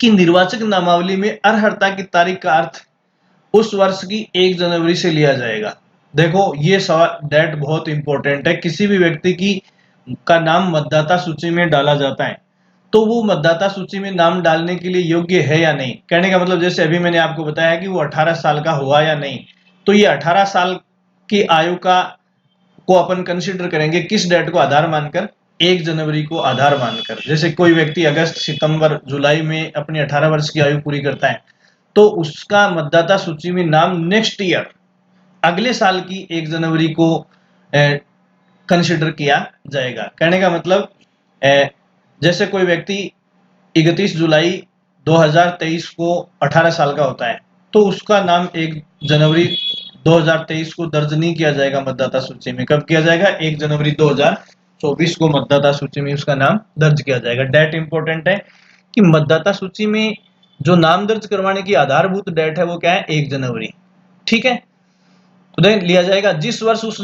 कि निर्वाचक नामावली में अर्हता की तारीख का अर्थ उस वर्ष की 1 जनवरी से लिया जाएगा। देखो, ये डेट बहुत इंपॉर्टेंट है। किसी भी व्यक्ति की का नाम मतदाता सूची में डाला जाता है तो वो मतदाता सूची में नाम डालने के लिए योग्य है या नहीं। कहने का मतलब जैसे अभी मैंने आपको बताया कि वो 18 साल का हुआ या नहीं, तो ये 18 साल की आयु का को अपन कंसीडर करेंगे किस डेट को आधार मानकर? 1 जनवरी को आधार मानकर। जैसे कोई व्यक्ति अगस्त, सितंबर, जुलाई में अपनी 18 वर्ष की आयु पूरी करता है तो उसका मतदाता सूची में नाम नेक्स्ट ईयर, अगले साल की 1 जनवरी को कंसिडर किया जाएगा। कहने का मतलब जैसे कोई व्यक्ति 31 जुलाई 2023 को 18 साल का होता है तो उसका नाम 1 जनवरी 2023 को दर्ज नहीं किया जाएगा मतदाता सूची में। कब किया जाएगा? 1 जनवरी 2024 को मतदाता सूची में उसका नाम दर्ज किया जाएगा। डेट इंपॉर्टेंट है कि मतदाता सूची में जो नाम दर्ज करवाने की आधारभूत डेट है वो क्या है? 1 जनवरी। ठीक है। तो देन लिया जाएगा जिस वर्ष उस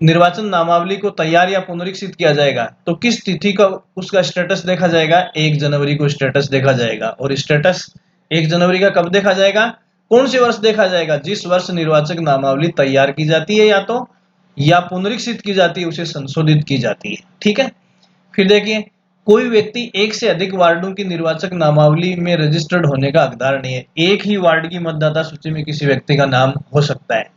निर्वाचन नामावली को तैयार या पुनरीक्षित किया जाएगा, तो किस तिथि का उसका स्टेटस देखा जाएगा? 1 जनवरी को स्टेटस देखा जाएगा। और स्टेटस 1 जनवरी का कब देखा जाएगा? कौन से वर्ष देखा जाएगा? जिस वर्ष निर्वाचक नामावली तैयार की जाती है या पुनरीक्षित की जाती है, उसे संशोधित की जाती है। ठीक है। फिर देखिए, कोई व्यक्ति एक से अधिक वार्डों की निर्वाचक नामावली में रजिस्टर्ड होने का हकदार नहीं है। एक ही वार्ड की मतदाता सूची में किसी व्यक्ति का नाम हो सकता है।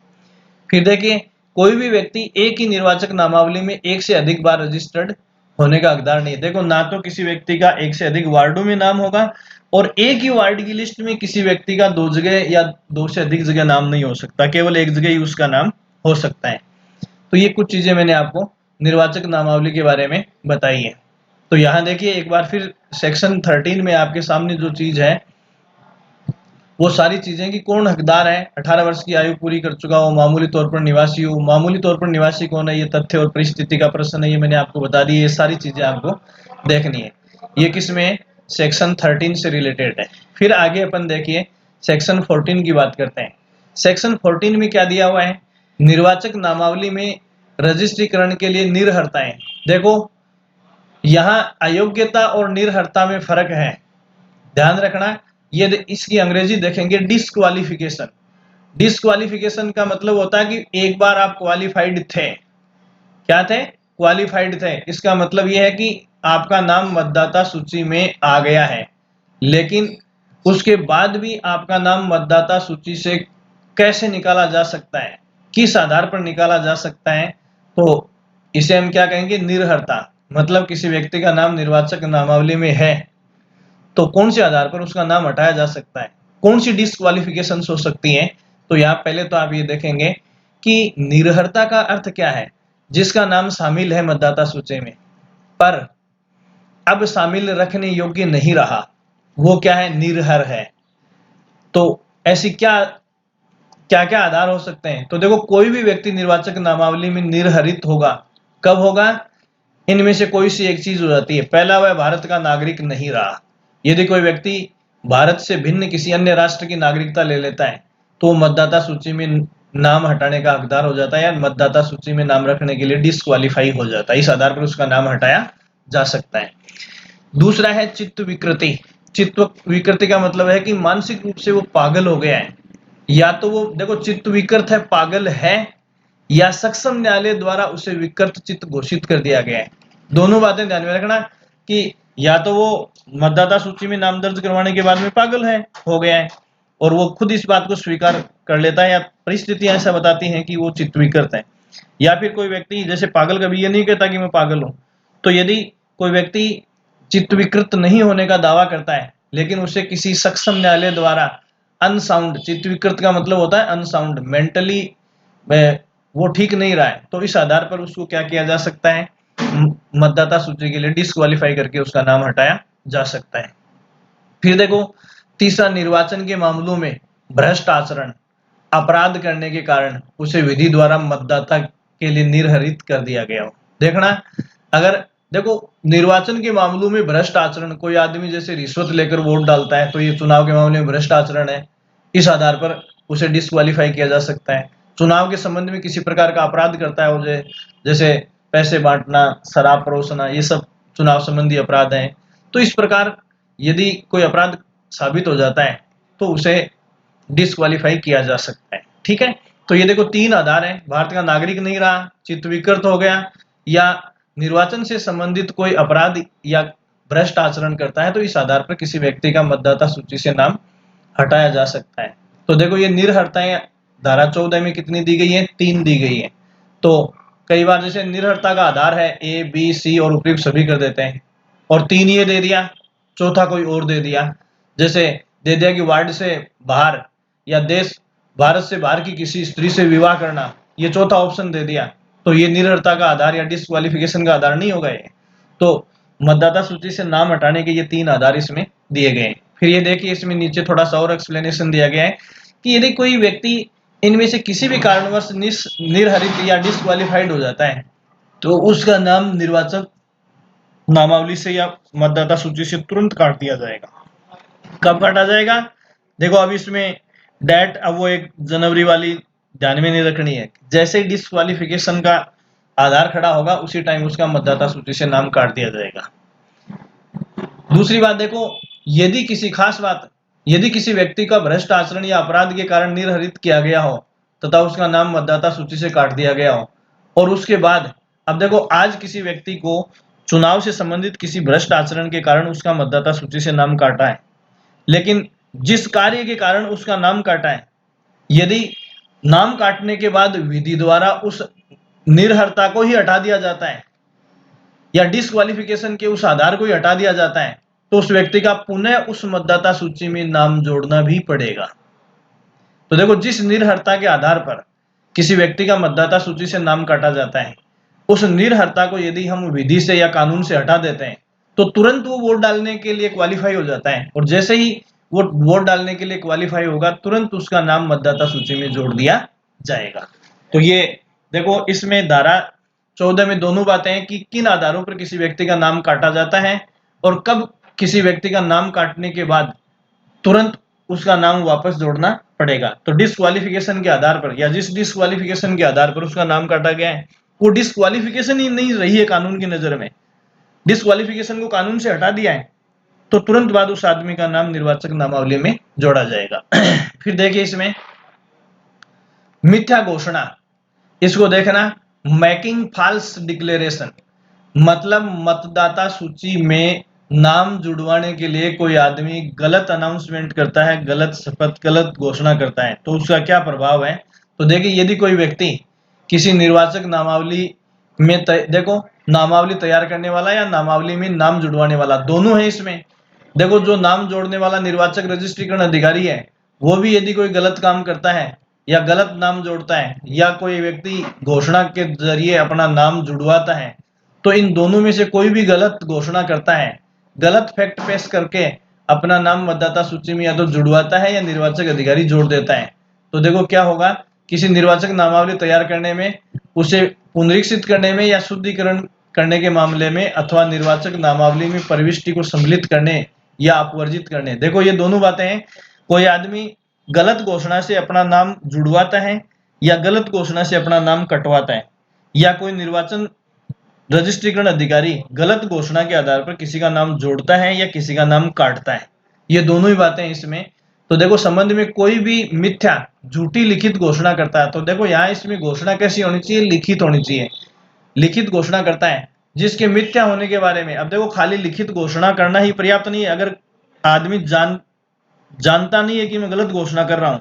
फिर देखिए, कोई भी व्यक्ति एक ही निर्वाचक नामावली में एक से अधिक बार रजिस्टर्ड होने का हकदार नहीं है। देखो, ना तो किसी व्यक्ति का एक से अधिक वार्डों में नाम होगा और एक ही वार्ड की लिस्ट में किसी व्यक्ति का 2 जगह या 2 से अधिक जगह नाम नहीं हो सकता, केवल एक जगह ही उसका नाम हो सकता है। तो ये कुछ चीजें मैंने आपको निर्वाचक नामावली के बारे में बताई है। तो यहाँ देखिए एक बार फिर सेक्शन 13 में आपके सामने जो चीज है वो सारी चीजें कि कौन हकदार है, 18 वर्ष की आयु पूरी कर चुका हो, मामूली तौर पर निवासी हो। मामूली तौर पर निवासी कौन है, ये तथ्य और परिस्थिति का प्रश्न है, ये मैंने आपको बता दी। ये सारी चीजें आपको देखनी है। ये किसमें? सेक्शन 13 से रिलेटेड है। फिर आगे अपन देखिए सेक्शन 14 की बात करते हैं। सेक्शन 14 में क्या दिया हुआ है? निर्वाचक नामावली में रजिस्ट्रीकरण के लिए निर्हरताएं। देखो, यहाँ अयोग्यता और निर्हरता में फर्क है। ध्यान रखना, ये इसकी अंग्रेजी देखेंगे डिस्क्वालिफिकेशन। डिस्क्वालिफिकेशन का मतलब होता है कि एक बार आप क्वालिफाइड थे, क्या थे, क्वालिफाइड थे, इसका मतलब यह है कि आपका नाम मतदाता सूची में आ गया है, लेकिन उसके बाद भी आपका नाम मतदाता सूची से कैसे निकाला जा सकता है, किस आधार पर निकाला जा सकता है, तो इसे हम क्या कहेंगे, निर्हरता। मतलब किसी व्यक्ति का नाम निर्वाचक नामावली में है तो कौन से आधार पर उसका नाम हटाया जा सकता है, कौन सी डिस्क्वालिफिकेशन हो सकती है। तो यहाँ पहले तो आप ये देखेंगे कि निर्हरता का अर्थ क्या है, जिसका नाम शामिल है मतदाता सूची में पर अब शामिल रखने योग्य नहीं रहा, वो क्या है, निर्हर है। तो ऐसी क्या क्या क्या आधार हो सकते हैं, तो देखो कोई भी व्यक्ति निर्वाचक नामावली में निर्हरित होगा, कब होगा, इनमें से कोई सी एक चीज हो जाती है। पहला, वह भारत का नागरिक नहीं रहा। यदि कोई व्यक्ति भारत से भिन्न किसी अन्य राष्ट्र की नागरिकता ले लेता है तो मतदाता सूची में नाम हटाने का हकदार हो जाता है या मतदाता सूची में नाम रखने के लिए डिस्क्वालीफाई हो जाता है, इस आधार पर उसका नाम हटाया जा सकता है। दूसरा है चित्त विकृति। चित्त विकृति का मतलब है कि मानसिक रूप से वो पागल हो गया है, या तो वो देखो चित्त विकृत है, पागल है, या सक्षम न्यायालय द्वारा उसे विकृत चित्त घोषित कर दिया गया है। दोनों बातें ध्यान में रखना कि या तो वो मतदाता सूची में नाम दर्ज करवाने के बाद में पागल है, हो गया है, और वो खुद इस बात को स्वीकार कर लेता है, या परिस्थितियां ऐसा बताती हैं कि वो चित्त विकृत है, या फिर कोई व्यक्ति जैसे पागल कभी ये नहीं कहता कि मैं पागल हूं। तो यदि कोई व्यक्ति चित्त विकृत नहीं होने का दावा करता है लेकिन उसे किसी सक्षम न्यायालय द्वारा अनसाउंड, चित्त विकृत का मतलब होता है अनसाउंड, मेंटली वो ठीक नहीं रहा है, तो इस आधार पर उसको क्या किया जा सकता है, मतदाता सूची के लिए डिस्क्वालीफाई करके उसका नाम हटाया जा सकता है। फिर देखो तीसरा, निर्वाचन के मामलों में भ्रष्ट आचरण, अपराध करने के कारण उसे विधि द्वारा मतदाता के लिए निर्हरित कर दिया गया हो। देखना, अगर देखो निर्वाचन के मामलों में भ्रष्ट आचरण, कोई आदमी जैसे रिश्वत लेकर वोट डालता है तो ये चुनाव के मामले में भ्रष्ट आचरण है, इस आधार पर उसे डिस्क्वालीफाई किया जा सकता है। चुनाव के संबंध में किसी प्रकार का अपराध करता है उसे, जैसे पैसे बांटना, शराब परोसना, ये सब चुनाव संबंधी अपराध हैं। तो इस प्रकार यदि कोई अपराध साबित हो जाता है तो उसे डिस्क्वालीफाई किया जा सकता है। ठीक है, तो ये देखो तीन आधार हैं, भारत का नागरिक नहीं रहा, चित्त विकृत हो गया, या निर्वाचन से संबंधित कोई अपराध या भ्रष्ट आचरण करता है, तो इस आधार पर किसी व्यक्ति का मतदाता सूची से नाम हटाया जा सकता है। तो देखो ये निर्हरताएं धारा 14 में कितनी दी गई है, 3 दी गई है। तो कई बार जैसे निर्हरता का आधार है ए बी सी और उपयुक्त सभी कर देते हैं, और 3 ये दे दिया, चौथा कोई और दे दिया, जैसे दे दिया कि वार्ड से बाहर या देश भारत से बाहर की किसी स्त्री से विवाह करना, ये चौथा ऑप्शन दे दिया, तो ये निर्हरता का आधार या डिस्क्वालिफिकेशन का आधार नहीं होगा ये। तो मतदाता सूची से नाम हटाने के ये 3 आधार इसमें दिए गए हैं। फिर ये देखिए इसमें नीचे थोड़ा सा और एक्सप्लेनेशन दिया गया है कि यदि कोई व्यक्ति इनमें से किसी भी कारणवश निर्हरित या डिस्क्वालिफाइड हो जाता है तो उसका नाम निर्वाचक नामावली से या मतदाता सूची से तुरंत काट दिया जाएगा। कब काटा जाएगा, देखो अब इसमें डेट, अब वो 1 जनवरी वाली ध्यान में नहीं रखनी है, जैसे ही डिस्क्वालिफिकेशन का आधार खड़ा होगा उसी टाइम उसका मतदाता सूची से नाम काट दिया जाएगा। दूसरी बात देखो, यदि किसी खास बात, यदि किसी व्यक्ति का भ्रष्ट आचरण या अपराध के कारण निर्हरित किया गया हो तथा उसका नाम मतदाता सूची से काट दिया गया हो, और उसके बाद अब देखो आज किसी व्यक्ति को चुनाव से संबंधित किसी भ्रष्ट आचरण के कारण उसका मतदाता सूची से नाम काटा है, लेकिन जिस कार्य के कारण उसका नाम काटा है, यदि नाम काटने के बाद विधि द्वारा उस निर्हरता को ही हटा दिया जाता है या डिस्क्वालिफिकेशन के उस आधार को ही हटा दिया जाता है, तो उस व्यक्ति का पुनः उस मतदाता सूची में नाम जोड़ना भी पड़ेगा। तो देखो जिस निर्हरता के आधार पर किसी व्यक्ति का मतदाता सूची से नाम काटा जाता है, उस निर्हरता को यदि हम विधि से या कानून से हटा देते हैं तो तुरंत वो वोट डालने के लिए क्वालिफाई हो जाता है, और जैसे ही वो वोट डालने के लिए क्वालिफाई होगा तुरंत उसका नाम मतदाता सूची में जोड़ दिया जाएगा। तो ये देखो इसमें धारा 14 में दोनों बातें हैं कि किन आधारों पर किसी व्यक्ति का नाम काटा जाता है और कब किसी व्यक्ति का नाम काटने के बाद तुरंत उसका नाम वापस जोड़ना पड़ेगा। तो डिस्क्वालिफिकेशन के आधार पर या जिस डिस्क्वालिफिकेशन के आधार पर उसका नाम काटा गया है वो डिस्क्वालिफिकेशन ही नहीं रही है कानून की नजर में, डिस्क्वालिफिकेशन को कानून से हटा दिया है, तो तुरंत बाद उस आदमी का नाम निर्वाचक नामावली में जोड़ा जाएगा। फिर देखिए इसमें मिथ्या घोषणा, इसको देखना, मेकिंग फॉल्स डिक्लेरेशन, मतलब मतदाता सूची में नाम जुड़वाने के लिए कोई आदमी गलत अनाउंसमेंट करता है, गलत शपथ, गलत घोषणा करता है, तो उसका क्या प्रभाव है। तो देखिए यदि कोई व्यक्ति किसी निर्वाचक नामावली में देखो नामावली तैयार करने वाला या नामावली में नाम जुड़वाने वाला दोनों है इसमें। देखो जो नाम जोड़ने वाला निर्वाचक रजिस्ट्रीकरण अधिकारी है, वो भी यदि कोई गलत काम करता है या गलत नाम जोड़ता है या कोई व्यक्ति घोषणा के जरिए अपना नाम जुड़वाता है, तो इन दोनों में से कोई भी गलत घोषणा करता है, गलत फैक्ट पेश करके अपना नाम मतदाता सूची में या तो जुड़वाता है या निर्वाचक अधिकारी जोड़ देता है, तो देखो क्या होगा, किसी निर्वाचक नामावली तैयार करने में, उसे पुनरीक्षित करने में या शुद्धिकरण करने के मामले में, अथवा निर्वाचक नामावली में प्रविष्टि को सम्मिलित करने या अपवर्जित करने, देखो ये दोनों बातें हैं। कोई आदमी गलत घोषणा से अपना नाम जुड़वाता है या गलत घोषणा से अपना नाम कटवाता है, या कोई निर्वाचन रजिस्ट्रीकरण अधिकारी गलत घोषणा के आधार पर किसी का नाम जोड़ता है या किसी का नाम काटता है, ये दोनों ही बातें इसमें। तो देखो संबंध में कोई भी मिथ्या झूठी लिखित घोषणा करता है, तो देखो यहाँ इसमें घोषणा कैसी होनी चाहिए, लिखित होनी चाहिए। लिखित घोषणा करता है जिसके मिथ्या होने के बारे में, अब देखो खाली लिखित घोषणा करना ही पर्याप्त नहीं है। अगर आदमी जानता नहीं है कि मैं गलत घोषणा कर रहा हूं,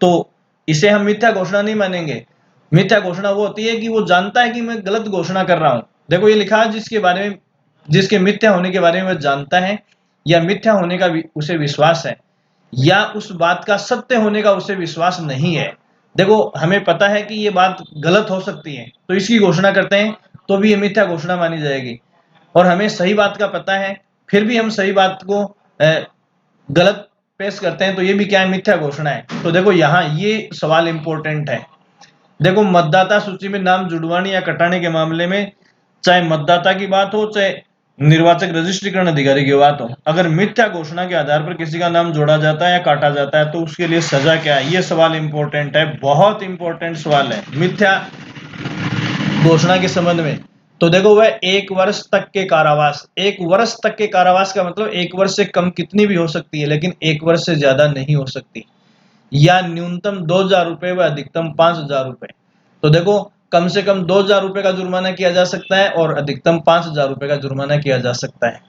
तो इसे हम मिथ्या घोषणा नहीं मानेंगे। मिथ्या घोषणा वो होती है कि वो जानता है कि मैं गलत घोषणा कर रहा हूं। देखो ये लिखा है जिसके बारे में, जिसके मिथ्या होने के बारे में वह जानता है या मिथ्या होने का उसे विश्वास है, या उस बात का सत्य होने का उसे विश्वास नहीं है। देखो हमें पता है कि ये बात गलत हो सकती है, तो इसकी घोषणा करते हैं तो भी ये मिथ्या घोषणा मानी जाएगी। और हमें सही बात का पता है फिर भी हम सही बात को गलत पेश करते हैं, तो ये भी क्या है, मिथ्या घोषणा है। तो देखो यहाँ ये सवाल इंपॉर्टेंट है। देखो मतदाता सूची में नाम जुड़वाने या कटाने के मामले में, चाहे मतदाता की बात हो चाहे निर्वाचक रजिस्ट्रीकरण अधिकारी की बात हो, अगर मिथ्या घोषणा के आधार पर किसी का नाम जोड़ा जाता है या काटा जाता है, तो उसके लिए सजा क्या है, ये सवाल इंपॉर्टेंट है, बहुत इंपॉर्टेंट सवाल है मिथ्या घोषणा के संबंध में। तो देखो वह 1 वर्ष तक के कारावास, 1 वर्ष तक के कारावास का मतलब 1 वर्ष से कम कितनी भी हो सकती है, लेकिन 1 वर्ष से ज्यादा नहीं हो सकती, या न्यूनतम 2,000 रुपए व अधिकतम 5,000 रुपए। तो देखो कम से कम 2,000 रुपए का जुर्माना किया जा सकता है और अधिकतम 5,000 रुपए का जुर्माना किया जा सकता है,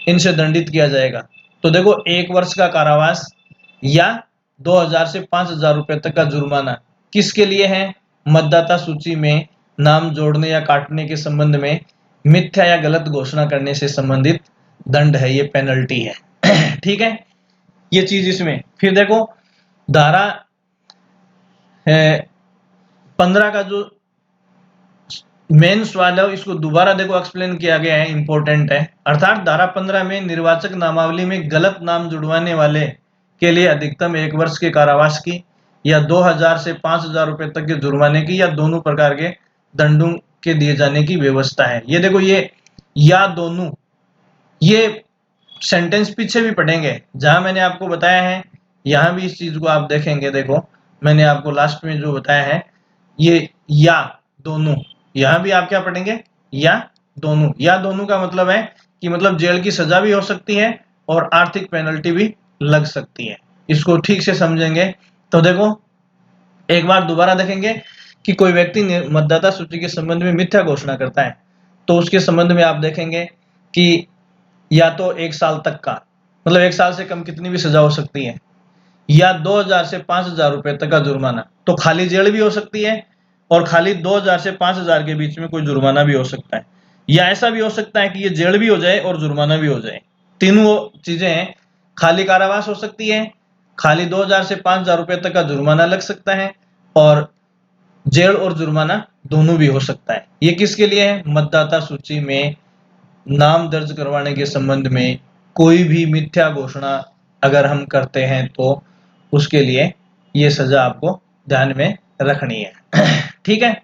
इनसे दंडित किया जाएगा। तो देखो 1 वर्ष का कारावास या 2,000 से 5,000 रुपए तक का जुर्माना किसके लिए है, मतदाता सूची में नाम जोड़ने या काटने के संबंध में मिथ्या या गलत घोषणा करने से संबंधित दंड है, ये पेनल्टी है। ठीक है, ये चीज इसमें। फिर देखो धारा 15 का जो मेन सवाल है इसको दोबारा देखो एक्सप्लेन किया गया है, इंपॉर्टेंट है। अर्थात धारा 15 में निर्वाचक नामावली में गलत नाम जुड़वाने वाले के लिए अधिकतम 1 वर्ष के कारावास की या 2,000 से 5,000 रुपए तक के जुर्माने की या दोनों प्रकार के दंडों के दिए जाने की व्यवस्था है। ये देखो ये या दोनों, ये सेंटेंस पीछे भी पढ़ेंगे जहां मैंने आपको बताया है, यहां भी इस चीज को आप देखेंगे। देखो मैंने आपको लास्ट में जो बताया है ये या दोनों, यहां भी आप क्या पढ़ेंगे, या दोनों। या दोनों का मतलब है कि मतलब जेल की सजा भी हो सकती है और आर्थिक पेनल्टी भी लग सकती है, इसको ठीक से समझेंगे। तो देखो एक बार दोबारा देखेंगे कि कोई व्यक्ति मतदाता सूची के संबंध में मिथ्या घोषणा करता है, तो उसके संबंध में आप देखेंगे कि या तो 1 साल तक का, मतलब 1 साल से कम कितनी भी सजा हो सकती है, या 2,000 से 5,000 रुपए तक का जुर्माना, तो खाली जेल भी हो सकती है और खाली 2,000 से 5,000 के बीच में कोई जुर्माना भी हो सकता है, या ऐसा भी हो सकता है कि ये जेल भी हो जाए और जुर्माना भी हो जाए। तीनों चीजें हैं, खाली कारावास हो सकती है, खाली 2,000 से 5,000 रुपए तक का जुर्माना लग सकता है और जेल और जुर्माना दोनों भी हो सकता है। ये किसके लिए है, मतदाता सूची में नाम दर्ज करवाने के संबंध में कोई भी मिथ्या घोषणा अगर हम करते हैं तो उसके लिए ये सजा आपको ध्यान में रखनी है। ठीक है,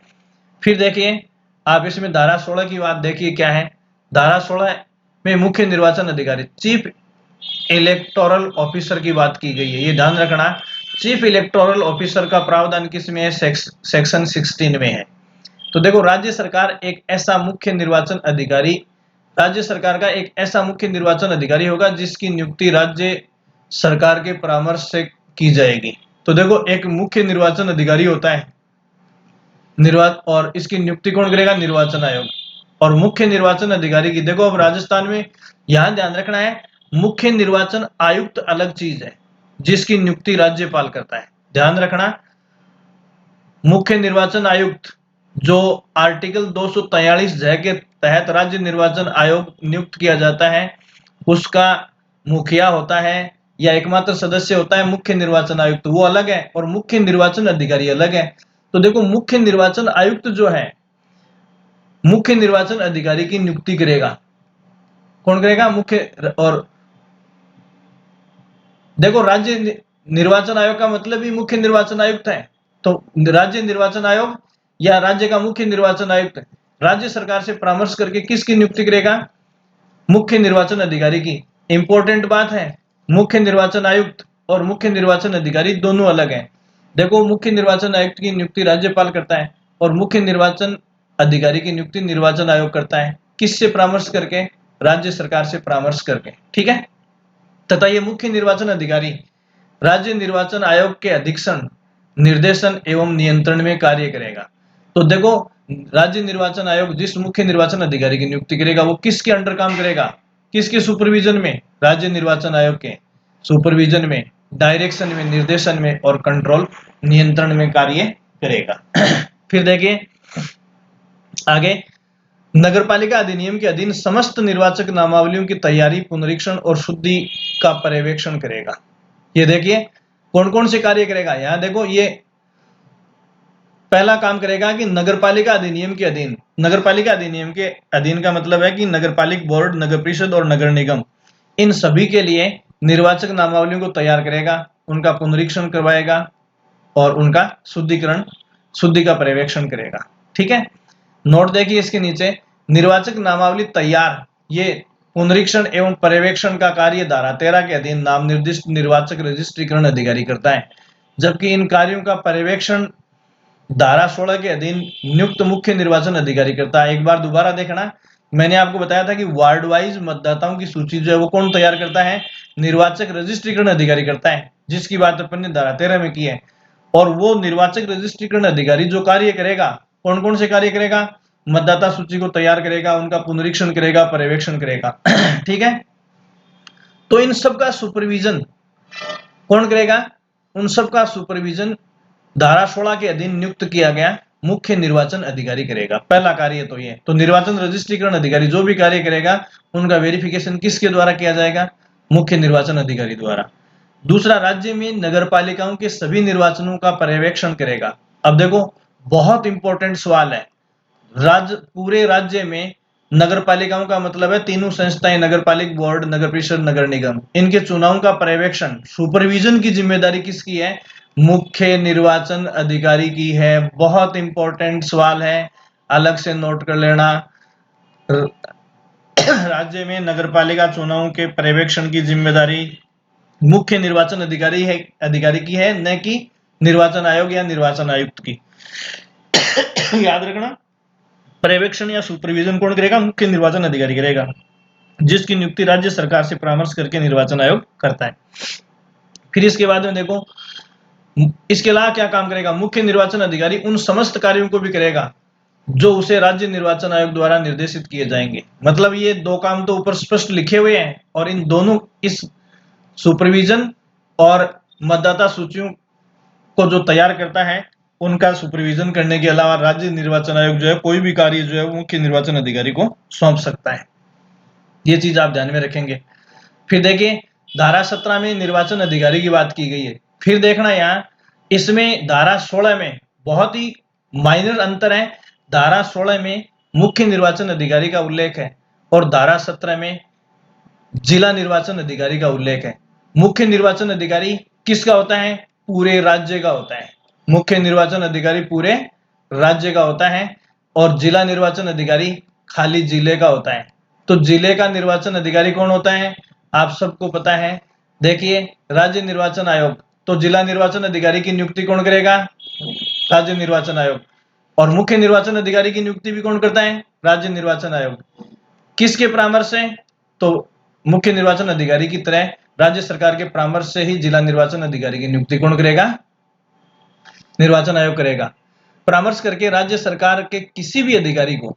फिर देखिए आप इसमें धारा 16 की बात देखिए क्या है। धारा 16 में मुख्य निर्वाचन अधिकारी चीफ इलेक्टोरल ऑफिसर की बात की गई है, ये ध्यान रखना। चीफ इलेक्टोरल ऑफिसर का प्रावधान किसमें है, सेक्शन 16 में है। तो देखो राज्य सरकार एक ऐसा मुख्य निर्वाचन अधिकारी राज्य सरकार का एक ऐसा मुख्य निर्वाचन अधिकारी होगा जिसकी नियुक्ति राज्य सरकार के परामर्श से की जाएगी। तो देखो, एक मुख्य निर्वाचन अधिकारी होता है और इसकी नियुक्ति कौन करेगा? निर्वाचन आयोग। और मुख्य निर्वाचन अधिकारी की, देखो अब राजस्थान में यहां ध्यान रखना है, मुख्य निर्वाचन आयुक्त अलग चीज है जिसकी नियुक्ति राज्यपाल करता है। ध्यान रखना, मुख्य निर्वाचन आयुक्त जो आर्टिकल 243 जय के तहत राज्य निर्वाचन आयोग नियुक्त किया जाता है, उसका मुखिया होता है या एकमात्र सदस्य होता है मुख्य निर्वाचन आयुक्त, वो अलग है, और मुख्य निर्वाचन अधिकारी अलग है। तो देखो, मुख्य निर्वाचन आयुक्त जो है मुख्य निर्वाचन अधिकारी की नियुक्ति करेगा। कौन करेगा? मुख्य। और देखो, राज्य निर्वाचन आयोग का मतलब ही मुख्य निर्वाचन आयुक्त है। तो राज्य निर्वाचन आयोग या राज्य का मुख्य निर्वाचन आयुक्त राज्य सरकार से परामर्श करके किसकी नियुक्ति करेगा? मुख्य निर्वाचन अधिकारी की। इंपॉर्टेंट बात है, मुख्य निर्वाचन आयुक्त और मुख्य निर्वाचन अधिकारी दोनों अलग हैं। देखो, मुख्य निर्वाचन आयुक्त की नियुक्ति राज्यपाल करता है और मुख्य निर्वाचन अधिकारी की नियुक्ति निर्वाचन आयोग करता है। किससे परामर्श करके? राज्य सरकार से परामर्श करके। ठीक है। तथा ये मुख्य निर्वाचन अधिकारी राज्य निर्वाचन आयोग के अधीक्षण, निर्देशन एवं नियंत्रण में कार्य करेगा। तो देखो, राज्य निर्वाचन आयोग जिस मुख्य निर्वाचन अधिकारी की नियुक्ति करेगा वो किसके अंडर काम करेगा? किसके सुपरविजन में? राज्य निर्वाचन आयोग के सुपरविजन में, डायरेक्शन में, निर्देशन में और कंट्रोल, नियंत्रण में कार्य करेगा। फिर देखिए आगे, नगरपालिका अधिनियम के अधीन समस्त निर्वाचक नामावलियों की तैयारी, पुनरीक्षण और शुद्धि का पर्यवेक्षण करेगा। ये देखिए कौन कौन से कार्य करेगा। यहां देखो, ये पहला काम करेगा कि नगरपालिका अधिनियम के अधीन, नगरपालिका अधिनियम के अधीन का मतलब है कि नगरपालिक बोर्ड, नगर परिषद और नगर निगम, इन सभी के लिए निर्वाचक नामावलियों को तैयार करेगा, उनका पुनरीक्षण करवाएगा और उनका शुद्धि का पर्यवेक्षण करेगा। ठीक है। नोट देखिए इसके नीचे, निर्वाचक नामावली तैयार, ये पुनरीक्षण एवं पर्यवेक्षण का कार्य धारा 13 के अधीन नाम निर्दिष्ट निर्वाचक रजिस्ट्रीकरण अधिकारी करता है, जबकि इन कार्यों का पर्यवेक्षण धारा 16 के अधीन नियुक्त मुख्य निर्वाचन अधिकारी करता है। एक बार दोबारा देखना, मैंने आपको बताया था कि वार्ड वाइज मतदाताओं की सूची जो है वो कौन तैयार करता है? निर्वाचक रजिस्ट्रीकरण अधिकारी करता है, जिसकी बात अपन ने धारा 13 में की है। और वो निर्वाचक रजिस्ट्रीकरण अधिकारी जो कार्य करेगा, कौन कौन से कार्य करेगा? मतदाता सूची को तैयार करेगा, उनका पुनरीक्षण करेगा, पर्यवेक्षण करेगा। ठीक है। तो इन सब का सुपरविजन कौन करेगा? उन सब का सुपरविजन धारा 16 के अधीन नियुक्त किया गया मुख्य निर्वाचन अधिकारी करेगा। पहला कार्य तो ये, तो निर्वाचन रजिस्ट्रीकरण अधिकारी जो भी कार्य करेगा उनका वेरिफिकेशन किसके द्वारा किया जाएगा? मुख्य निर्वाचन अधिकारी द्वारा। दूसरा, राज्य में नगरपालिकाओं के सभी निर्वाचनों का पर्यवेक्षण करेगा। अब देखो, बहुत इंपॉर्टेंट सवाल है, पूरे राज्य में नगरपालिकाओं का मतलब है तीनों संस्थाएं, नगरपालिक बोर्ड, नगर परिषद, नगर निगम, इनके चुनाव का पर्यवेक्षण, सुपरविजन की जिम्मेदारी किसकी है? मुख्य निर्वाचन अधिकारी की है। बहुत इंपॉर्टेंट सवाल है, अलग से नोट कर लेना। राज्य में नगरपालिका चुनाव के पर्यवेक्षण की जिम्मेदारी मुख्य निर्वाचन अधिकारी की है, न कि निर्वाचन आयोग या निर्वाचन आयुक्त की। याद रखना, पर्यवेक्षण या सुपरविजन कौन करेगा? मुख्य निर्वाचन अधिकारी करेगा, जिसकी नियुक्ति राज्य सरकार से परामर्श करके निर्वाचन आयोग करता है। फिर इसके बाद में देखो, इसके अलावा क्या काम करेगा? मुख्य निर्वाचन अधिकारी उन समस्त कार्यों को भी करेगा जो उसे राज्य निर्वाचन आयोग द्वारा निर्देशित किए जाएंगे। मतलब ये दो काम तो ऊपर स्पष्ट लिखे हुए हैं, और इन दोनों, इस सुपरविजन और मतदाता सूचियों को जो तैयार करता है, उनका सुपरविजन करने के अलावा राज्य निर्वाचन आयोग जो है कोई भी कार्य जो है वो मुख्य निर्वाचन अधिकारी को सौंप सकता है। ये चीज आप ध्यान में रखेंगे। फिर देखिए, धारा 17 में निर्वाचन अधिकारी की बात की गई है। फिर देखना यहाँ, इसमें धारा 16 में बहुत ही माइनर अंतर है। धारा 16 में मुख्य निर्वाचन अधिकारी का उल्लेख है और धारा 17 में जिला निर्वाचन अधिकारी का उल्लेख है। मुख्य निर्वाचन अधिकारी किसका होता है? पूरे राज्य का होता है। मुख्य निर्वाचन अधिकारी पूरे राज्य का होता है और जिला निर्वाचन अधिकारी खाली जिले का होता है। तो जिले का निर्वाचन अधिकारी कौन होता है? आप सबको पता है। देखिए, राज्य निर्वाचन आयोग, तो जिला निर्वाचन अधिकारी की नियुक्ति कौन करेगा? राज्य निर्वाचन आयोग। और मुख्य निर्वाचन अधिकारी की नियुक्ति भी कौन करता है? राज्य निर्वाचन आयोग। किसके परामर्श से? तो मुख्य निर्वाचन अधिकारी की तरह राज्य सरकार के परामर्श से ही जिला निर्वाचन अधिकारी की नियुक्ति कौन करेगा? निर्वाचन आयोग करेगा। परामर्श करके राज्य सरकार के किसी भी अधिकारी को,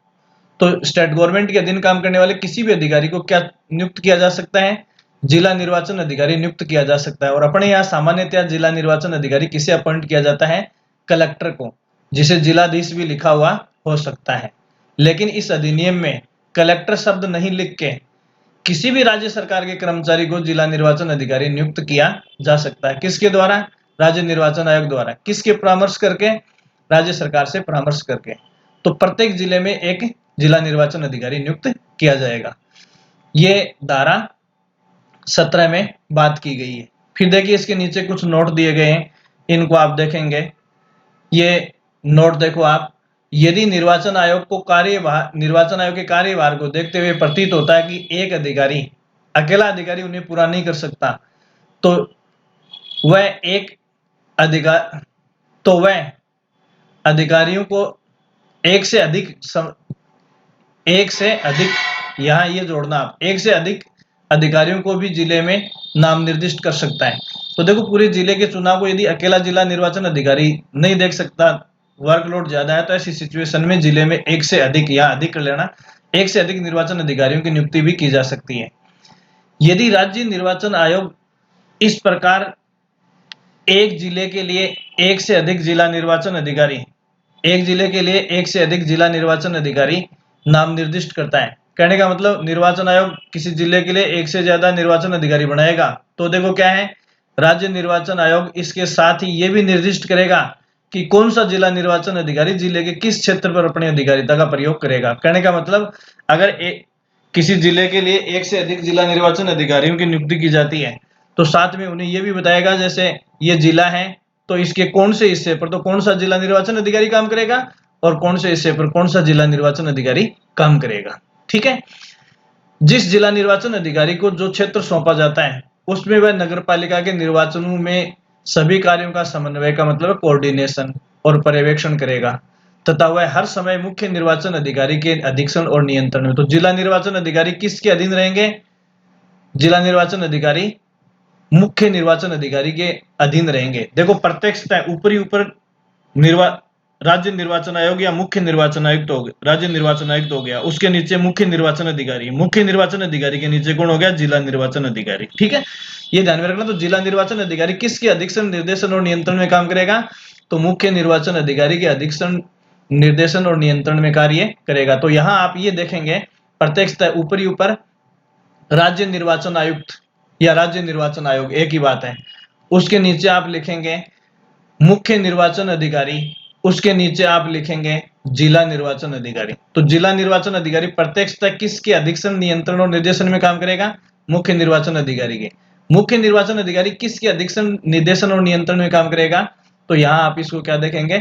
तो स्टेट गवर्नमेंट के अधीन काम करने वाले किसी भी अधिकारी को क्या नियुक्त किया जा सकता है? जिला निर्वाचन अधिकारी नियुक्त किया जा सकता है। और अपने यहाँ सामान्यतः जिला निर्वाचन अधिकारी किसे अपॉइंट किया जाता है? कलेक्टर को, जिसे जिलाधीश भी लिखा हुआ हो सकता है। लेकिन इस अधिनियम में कलेक्टर शब्द नहीं लिख के किसी भी राज्य सरकार के कर्मचारी को जिला निर्वाचन अधिकारी नियुक्त किया जा सकता है। किसके द्वारा? राज्य निर्वाचन आयोग द्वारा। किसके परामर्श करके? राज्य सरकार से परामर्श करके। तो प्रत्येक जिले में एक जिला निर्वाचन अधिकारी नियुक्त किया जाएगा। ये धारा 17 में बात की गई है। फिर देखिए इसके नीचे कुछ नोट दिए गए हैं, इनको आप देखेंगे। ये नोट देखो आप, यदि निर्वाचन आयोग के कार्यभार को देखते हुए प्रतीत होता है कि एक अधिकारी, अकेला अधिकारी उन्हें पूरा नहीं कर सकता, तो वह अधिकारियों को एक से अधिक यहाँ ये जोड़ना आप, एक से अधिक अधिकारियों को भी जिले में नाम निर्दिष्ट कर सकता है। तो देखो पूरे जिले के चुनाव को यदि अकेला जिला निर्वाचन अधिकारी नहीं देख सकता, वर्कलोड ज्यादा है, तो ऐसी सिचुएशन में जिले में एक से अधिक, या अधिक कर लेना, एक से अधिक निर्वाचन अधिकारियों की नियुक्ति भी की जा सकती है। यदि राज्य निर्वाचन आयोग इस प्रकार एक जिले के लिए एक से अधिक जिला निर्वाचन अधिकारी, एक जिले के लिए एक से अधिक जिला निर्वाचन अधिकारी नाम निर्दिष्ट करता है, कहने का मतलब निर्वाचन आयोग किसी जिले के लिए एक से ज्यादा निर्वाचन अधिकारी बनाएगा, तो देखो क्या है, राज्य निर्वाचन आयोग इसके साथ ही ये भी निर्दिष्ट करेगा कि कौन सा जिला निर्वाचन अधिकारी जिले के किस क्षेत्र पर अपनी अधिकारिता का प्रयोग करेगा। कहने का मतलब अगर किसी जिले के लिए एक से अधिक जिला निर्वाचन अधिकारियों की नियुक्ति की जाती है, तो साथ में उन्हें यह भी बताएगा, जैसे ये जिला है तो इसके कौन से हिस्से पर तो कौन सा जिला निर्वाचन अधिकारी काम करेगा और कौन से हिस्से पर कौन सा जिला निर्वाचन अधिकारी काम करेगा। ठीक है। जिस जिला निर्वाचन अधिकारी को जो क्षेत्र सौंपा जाता है उसमें वह नगर पालिका के निर्वाचनों में सभी कार्यों का समन्वय का मतलब कोऑर्डिनेशन और पर्यवेक्षण करेगा, तथा वह हर समय मुख्य निर्वाचन अधिकारी के अधीक्षण और नियंत्रण में। तो जिला निर्वाचन अधिकारी किसके अधीन रहेंगे? जिला निर्वाचन अधिकारी मुख्य निर्वाचन अधिकारी के अधीन रहेंगे। देखो प्रत्यक्षतः ऊपर राज्य निर्वाचन आयोग या मुख्य निर्वाचन आयुक्त हो गया, राज्य निर्वाचन आयुक्त हो गया, उसके नीचे मुख्य निर्वाचन अधिकारी, मुख्य निर्वाचन अधिकारी के नीचे कौन हो गया? जिला निर्वाचन अधिकारी। ठीक है, ये ध्यान में रखना। तो जिला निर्वाचन अधिकारी किसके अधीक्षण, निर्देशन और नियंत्रण में काम करेगा? तो मुख्य निर्वाचन अधिकारी के अधीक्षण, निर्देशन और नियंत्रण में कार्य करेगा। तो यहां आप ये देखेंगे प्रत्यक्षतः ऊपर राज्य निर्वाचन आयुक्त या राज्य निर्वाचन आयोग एक ही बात है। उसके नीचे आप लिखेंगे मुख्य निर्वाचन अधिकारी, उसके नीचे आप लिखेंगे जिला निर्वाचन अधिकारी। तो जिला निर्वाचन अधिकारी प्रत्यक्षतः किसके अधीक्षण, नियंत्रण और निर्देशन में काम करेगा? मुख्य निर्वाचन अधिकारी के। मुख्य निर्वाचन अधिकारी किसके अधीक्षण, निर्देशन और नियंत्रण में काम करेगा? तो यहाँ आप इसको क्या देखेंगे?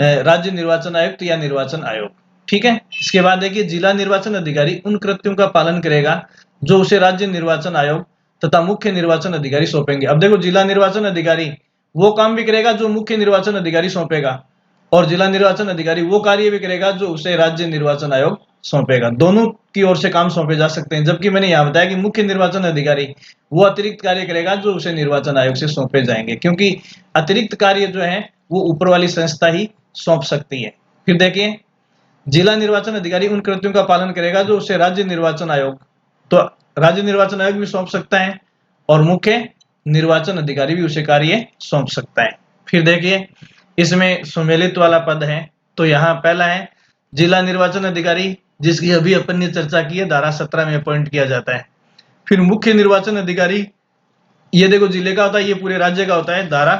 राज्य निर्वाचन आयुक्त या निर्वाचन आयोग। ठीक है। इसके बाद देखिए जिला निर्वाचन अधिकारी उन कृत्यों का पालन करेगा जो उसे राज्य निर्वाचन आयोग तथा मुख्य निर्वाचन अधिकारी सौंपेंगे। अब देखो जिला निर्वाचन अधिकारी वो काम भी करेगा जो मुख्य निर्वाचन अधिकारी सौंपेगा, और जिला निर्वाचन अधिकारी वो कार्य भी करेगा जो उसे राज्य निर्वाचन आयोग सौंपेगा। दोनों की ओर से काम सौंपे जा सकते हैं। जबकि मैंने यहाँ बताया कि मुख्य निर्वाचन अधिकारी वो अतिरिक्त कार्य करेगा जो उसे निर्वाचन आयोग से सौंपे जाएंगे, क्योंकि अतिरिक्त कार्य जो है वो ऊपर वाली संस्था ही सौंप सकती है। फिर देखिए जिला निर्वाचन अधिकारी उन कृत्यों का पालन करेगा जो उसे राज्य निर्वाचन आयोग, तो राज्य निर्वाचन आयोग भी सौंप सकता है और मुख्य निर्वाचन अधिकारी भी उसे कार्य सौंप सकता है। फिर देखिए इसमें सुमेलित वाला पद है, तो यहाँ पहला है जिला निर्वाचन अधिकारी, जिसकी अभी अपन ने चर्चा की है, धारा 17 में अपॉइंट किया जाता है। फिर मुख्य निर्वाचन अधिकारी, ये देखो जिले का होता है, ये पूरे राज्य का होता है, धारा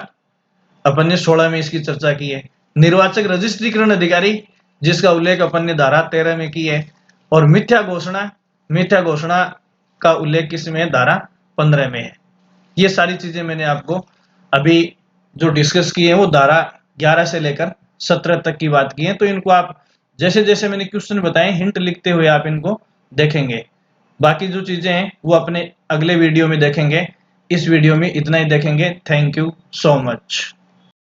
अपन ने 16 में इसकी चर्चा की है। निर्वाचक रजिस्ट्रीकरण अधिकारी, जिसका उल्लेख अपन ने धारा 13 में की है। और मिथ्या घोषणा का उल्लेख किसमें है? धारा 15 में है। ये सारी चीजें मैंने आपको अभी जो डिस्कस की है वो धारा 11 से लेकर 17 तक की बात की है। तो इनको आप जैसे जैसे मैंने क्वेश्चन बताए हिंट लिखते हुए आप इनको देखेंगे। बाकी जो चीजें हैं वो अपने अगले वीडियो में देखेंगे। इस वीडियो में इतना ही देखेंगे। Thank you so much.